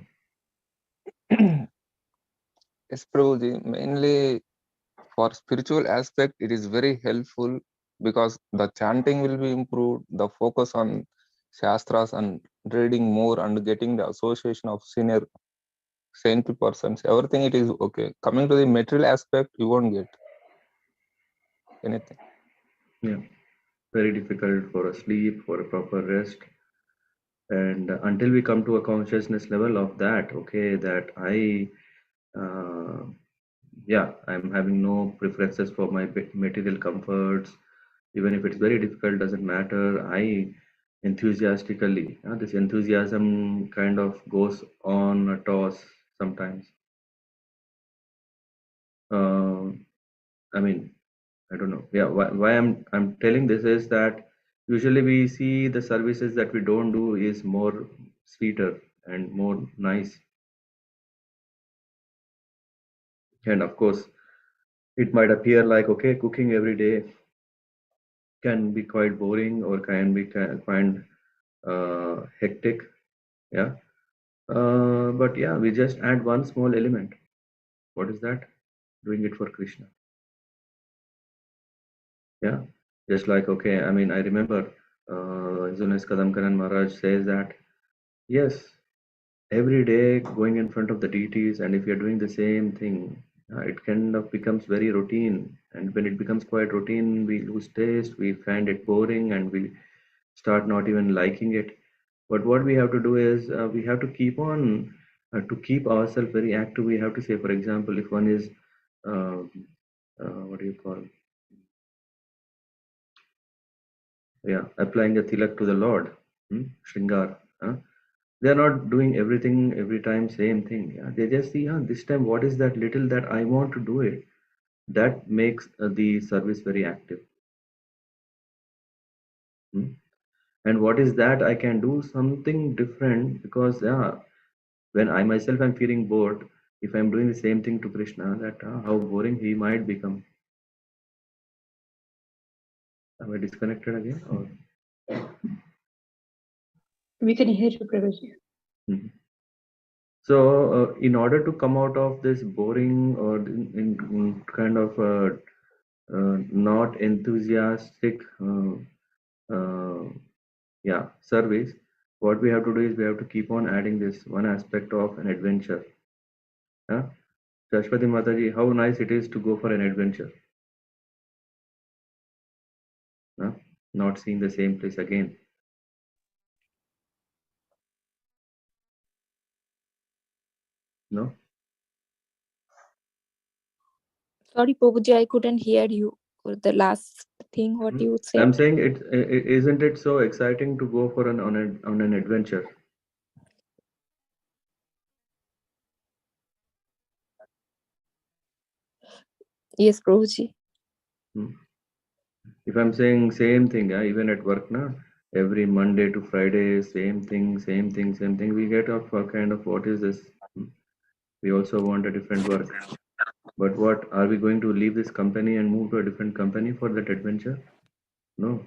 Yes, Prabhuji, mainly for spiritual aspect, it is very helpful because the chanting will be improved, the focus on shastras and reading more and getting the association of senior saintly persons, everything it is okay. Coming to the material aspect, you won't get anything. Yeah, very difficult for a sleep, for a proper rest. And until we come to a consciousness level of that, okay, that I'm having no preferences for my material comforts. Even if it's very difficult, doesn't matter. I enthusiastically, this enthusiasm kind of goes on a toss sometimes. I mean, I don't know. Yeah, why I'm telling this is that usually we see the services that we don't do is more sweeter and more nice. And of course, it might appear like okay, cooking every day can be quite boring or can be quite hectic. Yeah. But yeah, we just add one small element. What is that? Doing it for Krishna. Yeah. Just like, okay, I mean, I remember Zunes Kadamkaran Maharaj says that, yes, every day going in front of the deities, and if you're doing the same thing, it kind of becomes very routine. And when it becomes quite routine, we lose taste, we find it boring, and we start not even liking it. But what we have to do is we have to keep on to keep ourselves very active. We have to say, for example, if one is what do you call? Yeah, applying a tilak to the Lord, shringar. They are not doing everything every time, same thing. Yeah, they just see, this time what is that little that I want to do it. That makes the service very active. And what is that I can do something different because when I myself am feeling bored, If I'm doing the same thing to Krishna, that how boring he might become. Am I disconnected again? Or? We can hear you, Prabhuji. So, in order to come out of this boring or in kind of not enthusiastic service, what we have to do is we have to keep on adding this one aspect of an adventure. Shashwati Mataji, how nice it is to go for an adventure. Not seeing the same place again. No? Sorry, Prabhuji, I couldn't hear you. The last thing what you said. I'm saying isn't it so exciting to go for on an adventure? Yes, Prabhuji. If I'm saying same thing, even at work, every Monday to Friday, same thing, we get a kind of what is this? We also want a different work. But what, are we going to leave this company and move to a different company for that adventure? No.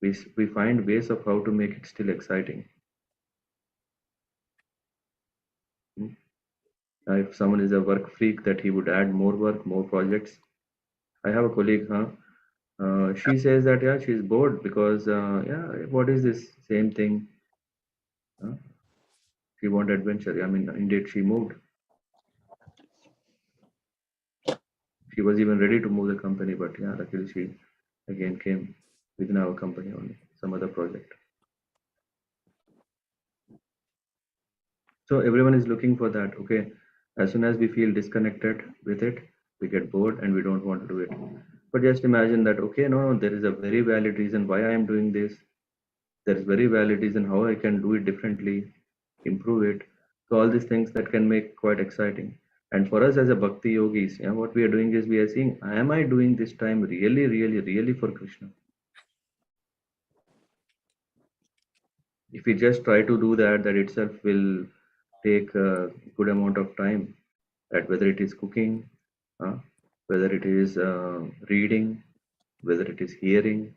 We find ways of how to make it still exciting. If someone is a work freak, that he would add more work, more projects. I have a colleague, she says that she's bored because what is this same thing? She want adventure. I mean, indeed, she moved. She was even ready to move the company, but luckily she again came within our company only, some other project. So everyone is looking for that. Okay, as soon as we feel disconnected with it, we get bored and we don't want to do it. But just imagine that, okay, no, there is a very valid reason why I am doing this. There is very valid reason how I can do it differently, improve it. So all these things that can make quite exciting. And for us as a bhakti yogis, what we are doing is we are seeing, am I doing this time really, really, really for Krishna? If we just try to do that, that itself will take a good amount of time. That whether it is cooking, whether it is reading, whether it is hearing,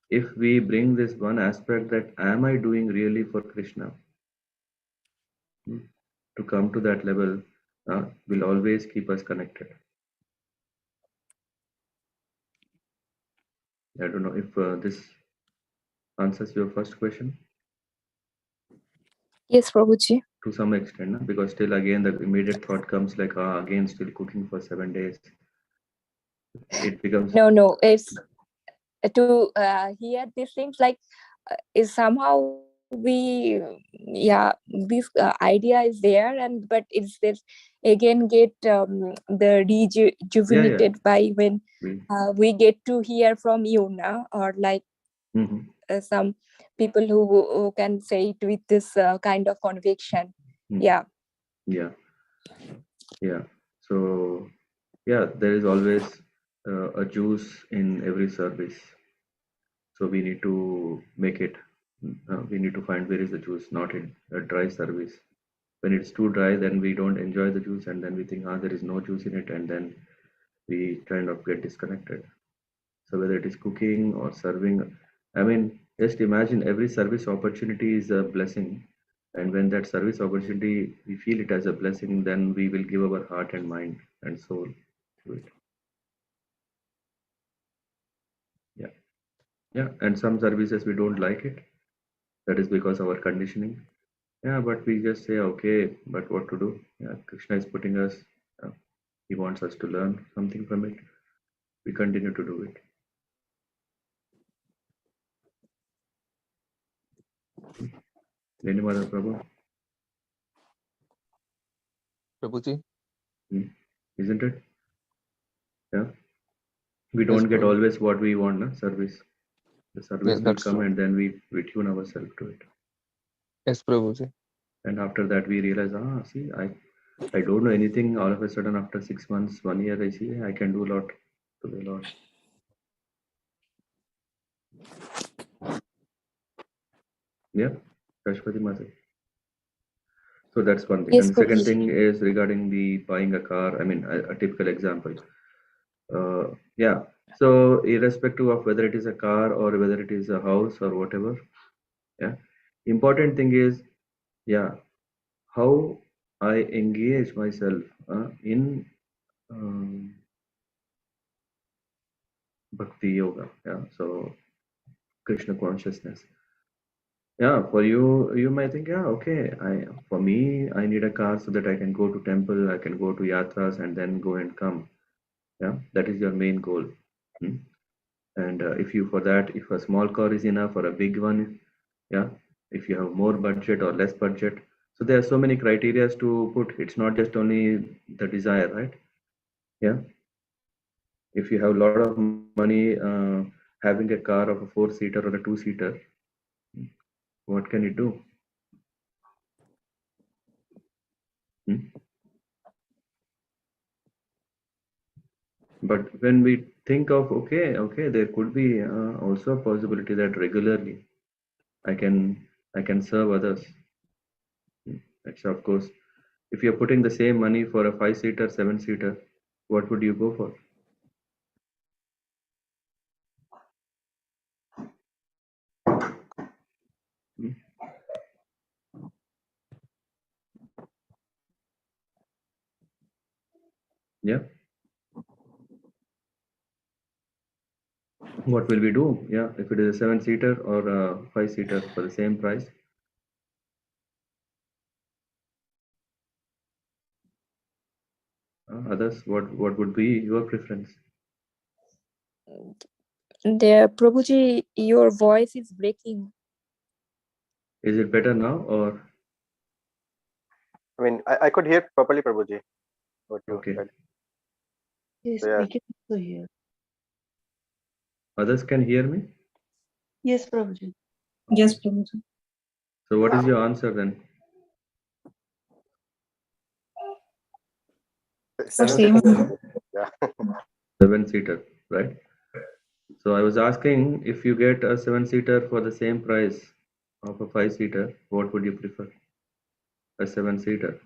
if we bring this one aspect that am I doing really for Krishna, to come to that level will always keep us connected. I don't know if this answers your first question. Yes, Prabhuji. To some extent, because still again the immediate thought comes like, again still cooking for 7 days. It becomes no. It's to hear these things like is somehow this idea is there, and but it's this again get the rejuvenated by when we get to hear from you now, or like some people who can say it with this kind of conviction. Yeah. So there is always a juice in every service, so we need to make it. We need to find where is the juice, not in a dry service. When it's too dry, then we don't enjoy the juice, and then we think, there is no juice in it, and then we kind of get disconnected. So whether it is cooking or serving, I mean, just imagine every service opportunity is a blessing. And when that service opportunity, we feel it as a blessing, then we will give our heart and mind and soul to it. Yeah. And some services we don't like it. That is because of our conditioning. But we just say, okay, but what to do? Krishna is putting us, he wants us to learn something from it. We continue to do it. Any other Prabhu? Prabhuji? Isn't it? Yeah. We don't get always what we want, service. The service will come and then we tune ourselves to it. Yes, Prabhuji. And after that we realize, see, I don't know anything. All of a sudden, after 6 months, 1 year, I see I can do a lot to the Lord. Yeah, Rashpati Mata. So that's one thing. Yes, And the second Prabhuji. thing is regarding the buying a car. I mean, a typical example. Yeah. So irrespective of whether it is a car or whether it is a house or whatever, yeah. Important thing is, yeah, how I engage myself in bhakti yoga. Yeah. So Krishna consciousness. Yeah, for you, you might think, yeah, okay. For me, I need a car so that I can go to temple, I can go to yatras, and then go and come. Yeah, that is your main goal. Hmm? And if you for that, if a small car is enough or a big one, yeah. If you have more budget or less budget, so there are so many criteria to put. It's not just only the desire, right? Yeah. If you have a lot of money, having a car of a 4-seater or a 2-seater, what can you do? Hmm? But when we think of okay, there could be also a possibility that regularly I can serve others. That's of course, if you're putting the same money for a 5-seater, 7-seater, what would you go for? Hmm? Yeah. What will we do? Yeah, if it is a 7-seater or a 5-seater for the same price. Others, what would be your preference? There, Prabhuji, your voice is breaking. Is it better now or? I mean, I could hear properly, Prabhuji, what you Okay. said. Yes, So, yeah. we can also hear. Others can hear me? Yes, Prabhuji. Yes, Prabhuji. So what is your answer then? For 7-seater. same. Yeah. 7-seater, right? So I was asking, if you get a 7-seater for the same price of a 5-seater, what would you prefer? A 7-seater.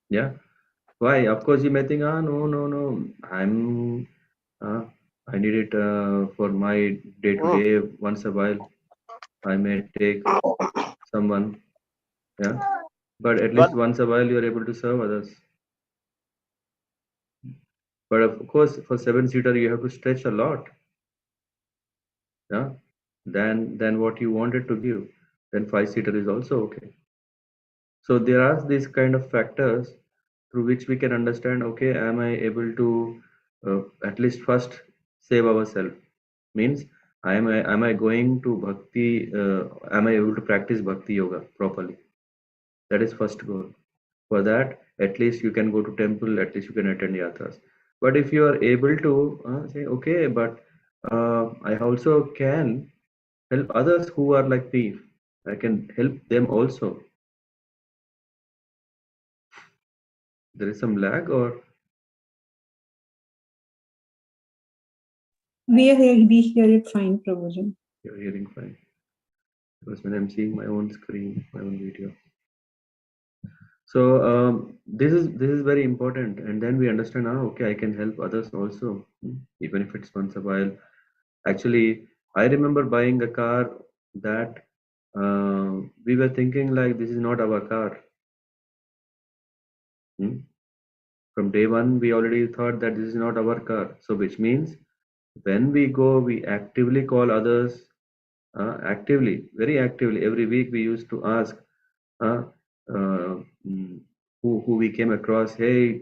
Yeah. Why? Of course, you may think, no. I need it for my day-to-day. Once a while, I may take someone. Yeah. But at least once a while, you are able to serve others. But of course, for 7-seater, you have to stretch a lot. Yeah. Than what you wanted to give. Then 5-seater is also okay. So there are these kind of factors through which we can understand, okay, am I able to at least first save ourselves? Means, am I going to bhakti, am I able to practice bhakti yoga properly? That is first goal. For that, at least you can go to temple, at least you can attend yatras. But if you are able to say, okay, but I also can help others who are like me. I can help them also. There is some lag or? We hear it fine, Prabhuji. You're hearing fine. Because when I'm seeing my own screen, my own video. So this is very important, and then we understand. Okay, I can help others also, even if it's once a while. Actually, I remember buying a car that we were thinking like this is not our car. From day one, we already thought that this is not our car. So which means when we go, we actively call others. Actively, very actively. Every week we used to ask uh, who we came across. Hey,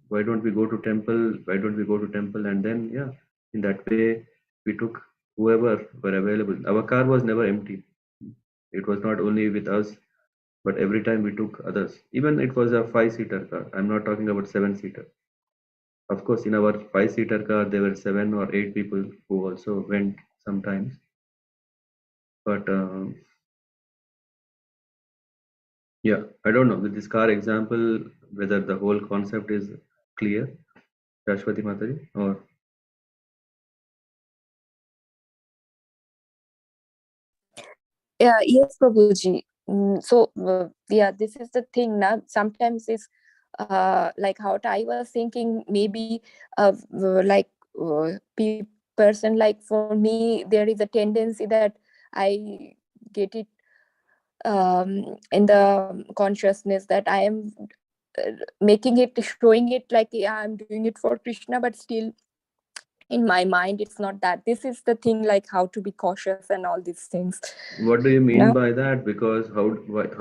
why don't we go to temple? Why don't we go to temple? And then yeah, in that way we took whoever were available. Our car was never empty. It was not only with us, but every time we took others. Even it was a 5-seater car. I'm not talking about 7-seater. Of course, in our 5-seater car, there were 7 or 8 people who also went sometimes. But yeah, I don't know with this car example whether the whole concept is clear, Rashwati Mataji, or Yes, Prabhuji. yeah, this is the thing now. Sometimes it's like how I was thinking, maybe like person, like for me there is a tendency that I get it in the consciousness that I am making it, showing it like, yeah, I'm doing it for Krishna, but still in my mind it's not that. This is the thing, like how to be cautious and all these things. What do you mean by that? Because how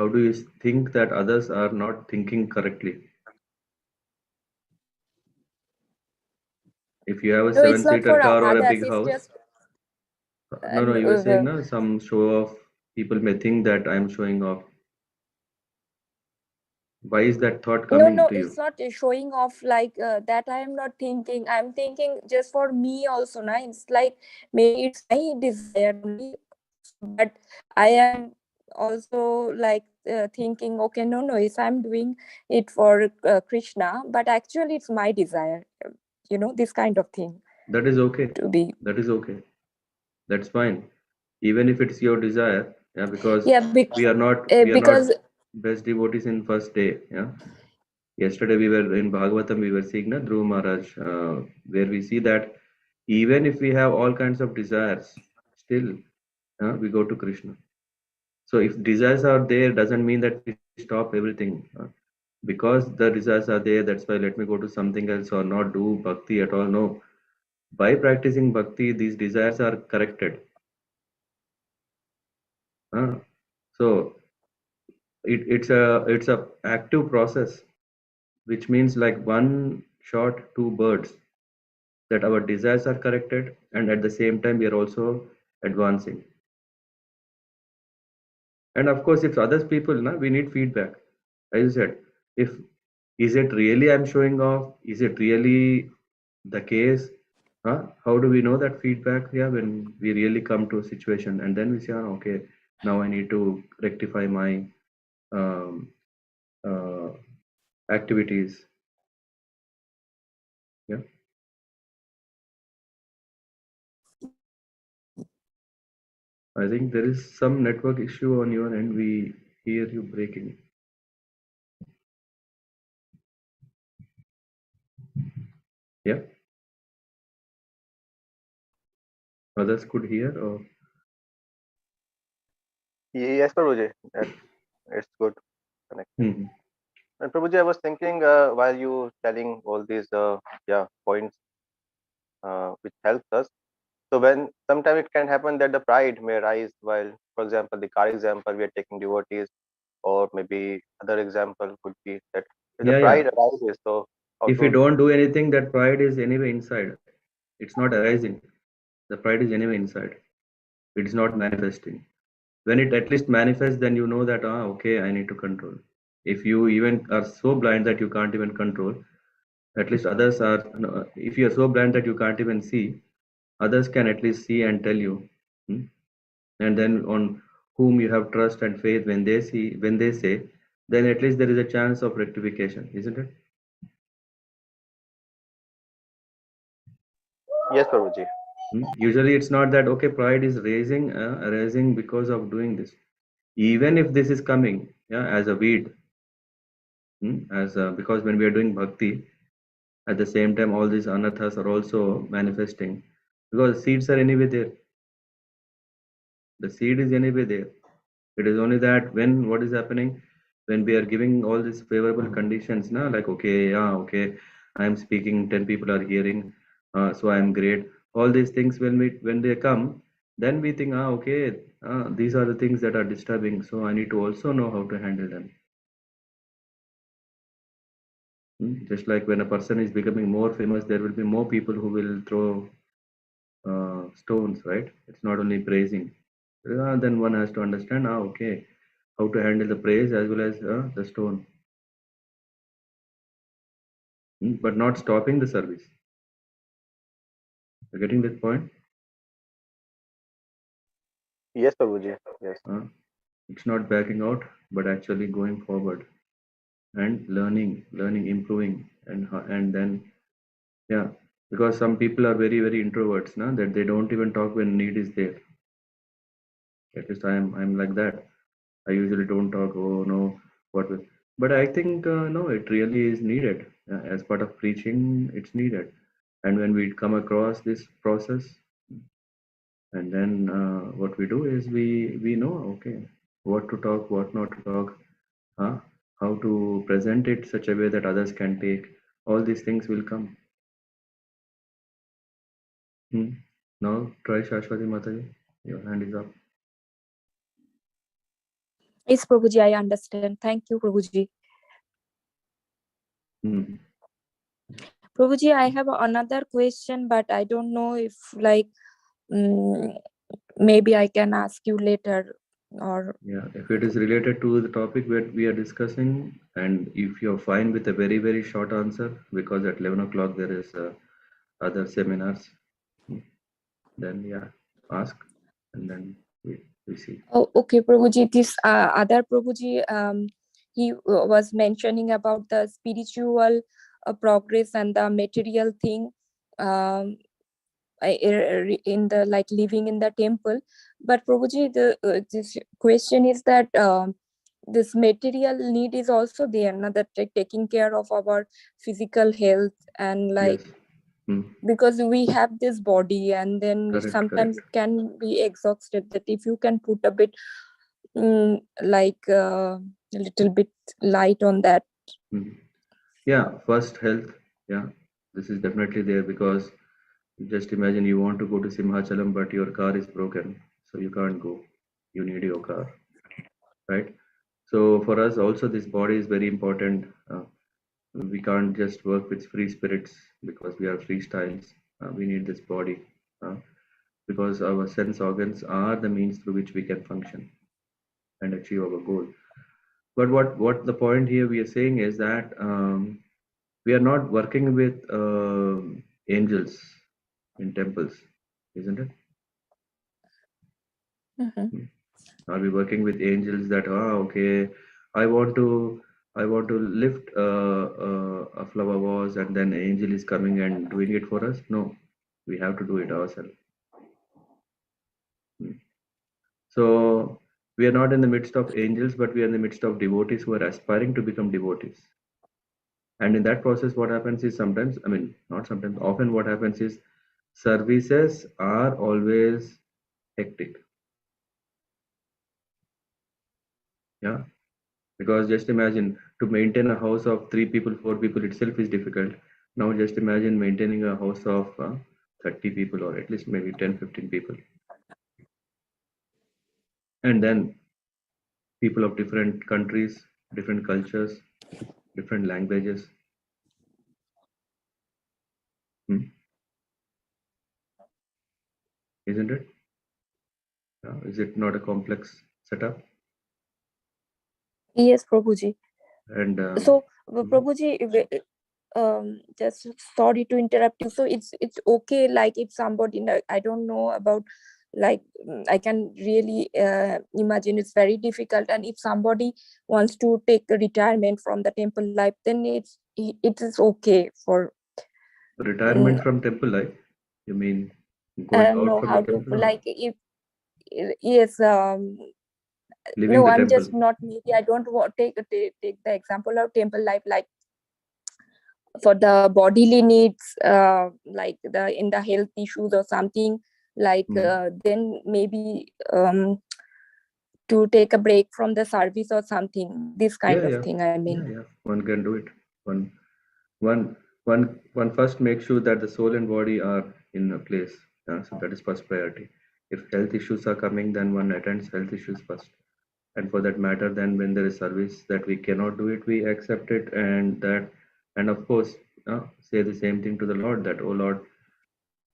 do you think that others are not thinking correctly? If you have a seven-seater car or a big house, just, no, you were saying no, some show off. People may think that I'm showing off. Why is that thought coming to you? It's not showing off like that. I am not thinking. I'm thinking just for me also. Now it's like maybe it's my desire only, but I am also like thinking, okay, no, if I'm doing it for Krishna, but actually it's my desire. This kind of thing. That is okay. To be. That is okay. That's fine. Even if it's your desire, yeah, because we are not best devotees in first day. Yeah. Yesterday we were in Bhagavatam, we were seeing Dhruva Maharaj, where we see that even if we have all kinds of desires, still we go to Krishna. So if desires are there, doesn't mean that we stop everything. Because the desires are there, that's why let me go to something else or not do bhakti at all. No. By practicing bhakti, these desires are corrected. So it's a active process, which means like one shot, two birds, that our desires are corrected and at the same time we are also advancing. And of course, if others people, we need feedback. As I said, is it really I'm showing off? Is it really the case? How do we know that feedback? Yeah, when we really come to a situation and then we say, okay, now I need to rectify my um, activities. Yeah. I think there is some network issue on your end. We hear you breaking. Yeah. Others could hear or? Yes, Prabhuji. It's good. Mm-hmm. And Prabhuji, I was thinking while you telling all these points which helps us. So when sometimes it can happen that the pride may rise while, for example, the car example we are taking devotees, or maybe other example could be that if the pride arises. So if we don't do anything, that pride is anyway inside. It's not arising. The pride is anyway inside. It is not manifesting. When it at least manifests, then you know that okay, I need to control. If you even are so blind that you can't even control, at least others are. If you are so blind that you can't even see, others can at least see and tell you. And then on whom you have trust and faith, when they say, then at least there is a chance of rectification, isn't it? Yes, Prabhuji. Usually it's not that okay, pride is arising because of doing this. Even if this is coming as a weed, because when we are doing bhakti, at the same time all these anathas are also manifesting, because seeds are anyway there. The seed is anyway there. It is only that when what is happening, when we are giving all these favorable conditions, like okay, I am speaking, 10 people are hearing, so I am great. All these things when they come, then we think, okay, these are the things that are disturbing, so I need to also know how to handle them. Just like when a person is becoming more famous, there will be more people who will throw stones, right? It's not only praising. Then one has to understand, okay, how to handle the praise as well as the stone. But not stopping the service. You're getting that point? Yes, Prabhuji. Yes. It's not backing out, but actually going forward and learning, improving, and then because some people are very, very introverts, that they don't even talk when need is there. At least I'm like that. I usually don't talk, oh no, what will, but I think no, it really is needed as part of preaching. It's needed, and when we come across this process, and then what we do is we know, okay, what to talk, what not to talk, huh? How to present it such a way that others can take. All these things will come. Now try Shashwati Mataji. Your hand is up. Yes, Prabhuji, I understand. Thank you, Prabhuji. Prabhuji, I have another question, but I don't know if maybe I can ask you later, or yeah, if it is related to the topic that we are discussing, and if you're fine with a very, very short answer, because at 11 o'clock there is other seminars, then yeah, ask, and then we see. Oh, okay, Prabhuji. This other Prabhuji, he was mentioning about the spiritual progress and the material thing in the living in the temple. But Prabhuji, this question is that this material need is also there, now that taking care of our physical health and Yes. because we have this body, and then sometimes Correct. it can be exhausted, that if you can put a bit a little bit light on that. Yeah, first health. Yeah, this is definitely there, because just imagine you want to go to Simhachalam, but your car is broken, so you can't go. You need your car, right? So for us also, this body is very important. We can't just work with free spirits because we are freestyles. We need this body because our sense organs are the means through which we can function and achieve our goal. But what the point here we are saying is that we are not working with angels in temples, isn't it? Are we working with angels that okay, I want to lift a flower vase, and then angel is coming and doing it for us? No, we have to do it ourselves. So we are not in the midst of angels, but we are in the midst of devotees who are aspiring to become devotees. And in that process, what happens is sometimes, I mean, not sometimes, often what happens is services are always hectic. Yeah. Because just imagine, to maintain a house of 3 people, 4 people itself is difficult. Now just imagine maintaining a house of 30 people, or at least maybe 10, 15 people. And then people of different countries, different cultures, different languages. Isn't it? Is it not a complex setup? Yes, Prabhuji. And so Prabhuji, just sorry to interrupt you. So it's okay, like if somebody, I don't know about, I can really imagine it's very difficult, and if somebody wants to take a retirement from the temple life, then it is okay for retirement from temple life. You mean I going don't out know from how the to, temple? like, if yes, Leaving no, the I'm temple. just not, maybe I don't want take the example of temple life, like for the bodily needs, like in the health issues or something, like then maybe to take a break from the service or something, this kind of thing, I mean. Yeah, one can do it. One first make sure that the soul and body are in a place. So that is first priority. If health issues are coming, then one attends health issues first. And for that matter, then when there is service that we cannot do it, we accept it, and of course say the same thing to the Lord, that, oh Lord,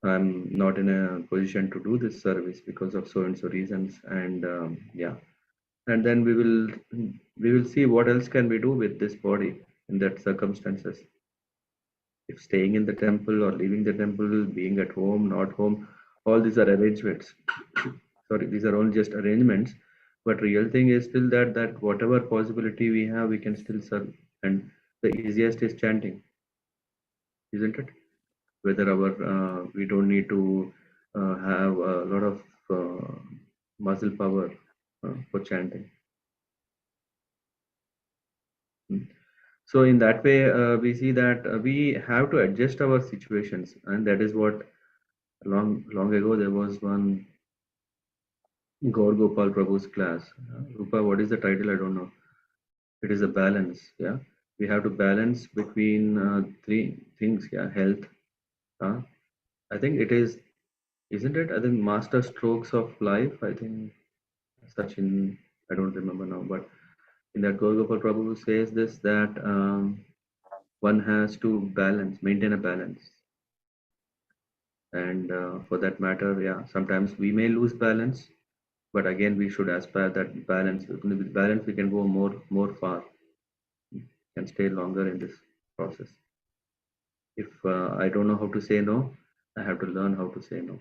I'm not in a position to do this service because of so and so reasons, and and then we will see what else can we do with this body in that circumstances. If staying in the temple or leaving the temple, being at home, not home, all these are arrangements. Sorry, these are all just arrangements. But real thing is still that whatever possibility we have, we can still serve. And the easiest is chanting, isn't it? Whether we don't need to have a lot of muscle power for chanting. So in that way, we see that we have to adjust our situations, and that is what long ago there was one Gaur Gopal Prabhu's class. Rupa, what is the title? I don't know. It is a balance. Yeah, we have to balance between three things. Yeah, health. I think it is, isn't it? I think master strokes of life. I think Sachin. I don't remember now, but in that Gaur Gopal Prabhu says this, that one has to balance, maintain a balance. And for that matter, yeah, sometimes we may lose balance, but again, we should aspire that balance. With balance, we can go more far, can stay longer in this process. If I don't know how to say no, I have to learn how to say no.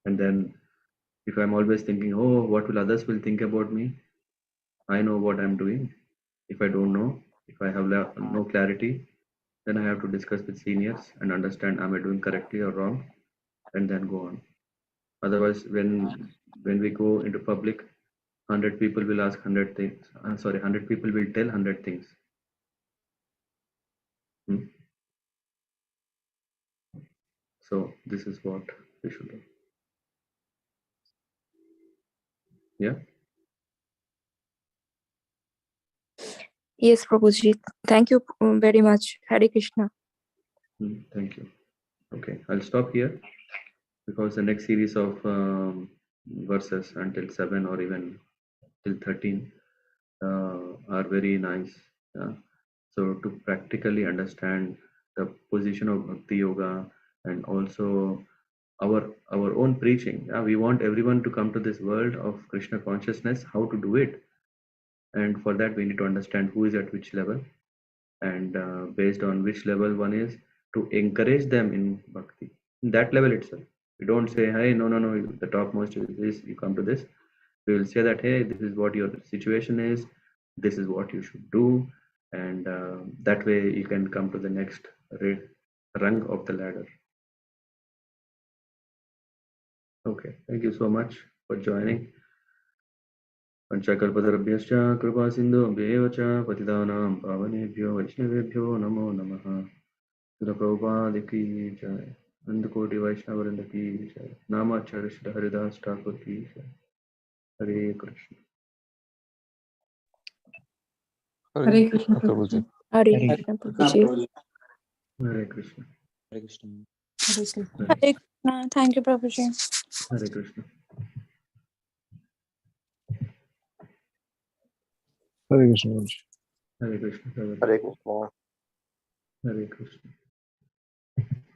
And then if I'm always thinking, oh, what will others will think about me? I know what I'm doing. If I don't know, if I have no clarity, then I have to discuss with seniors and understand, am I doing correctly or wrong, and then go on. Otherwise, when we go into public, 100 people will ask 100 things. 100 people will tell 100 things. So this is what we should do. Yeah. Yes, Prabhuji. Thank you very much. Hare Krishna. Thank you. Okay, I'll stop here because the next series of verses until 7 or even till 13 are very nice. So to practically understand the position of Bhakti Yoga and also our own preaching, we want everyone to come to this world of Krishna consciousness. How to do it? And for that, we need to understand who is at which level, and based on which level one is, to encourage them in bhakti. In that level itself, we don't say, hey, no, the topmost is this, you come to this. We will say that, hey, this is what your situation is, this is what you should do, and that way you can come to the next rung of the ladder. Okay, thank you so much for joining. पंचकल्पतरुभ्यश्च कृपा सिन्धुभ्येव च पतितानां पावनेभ्यो वैष्णवेभ्यो नमो नमः। श्रील प्रभुपाद की जय, अनंत कोटि वैष्णव वृंद की जय, नामाक्षर श्री हरिदास ठाकुर की जय। हरे Krishna. Hare Krishna Prabhuji. Hare Krishna, Prabhuji. Hare Krishna. Hare Krishna. Hare Krishna. Hare Krishna. Thank you, Prabhuji. Hare Krishna. Hare Krishna. Hare Krishna. Hare Krishna. Hare Krishna.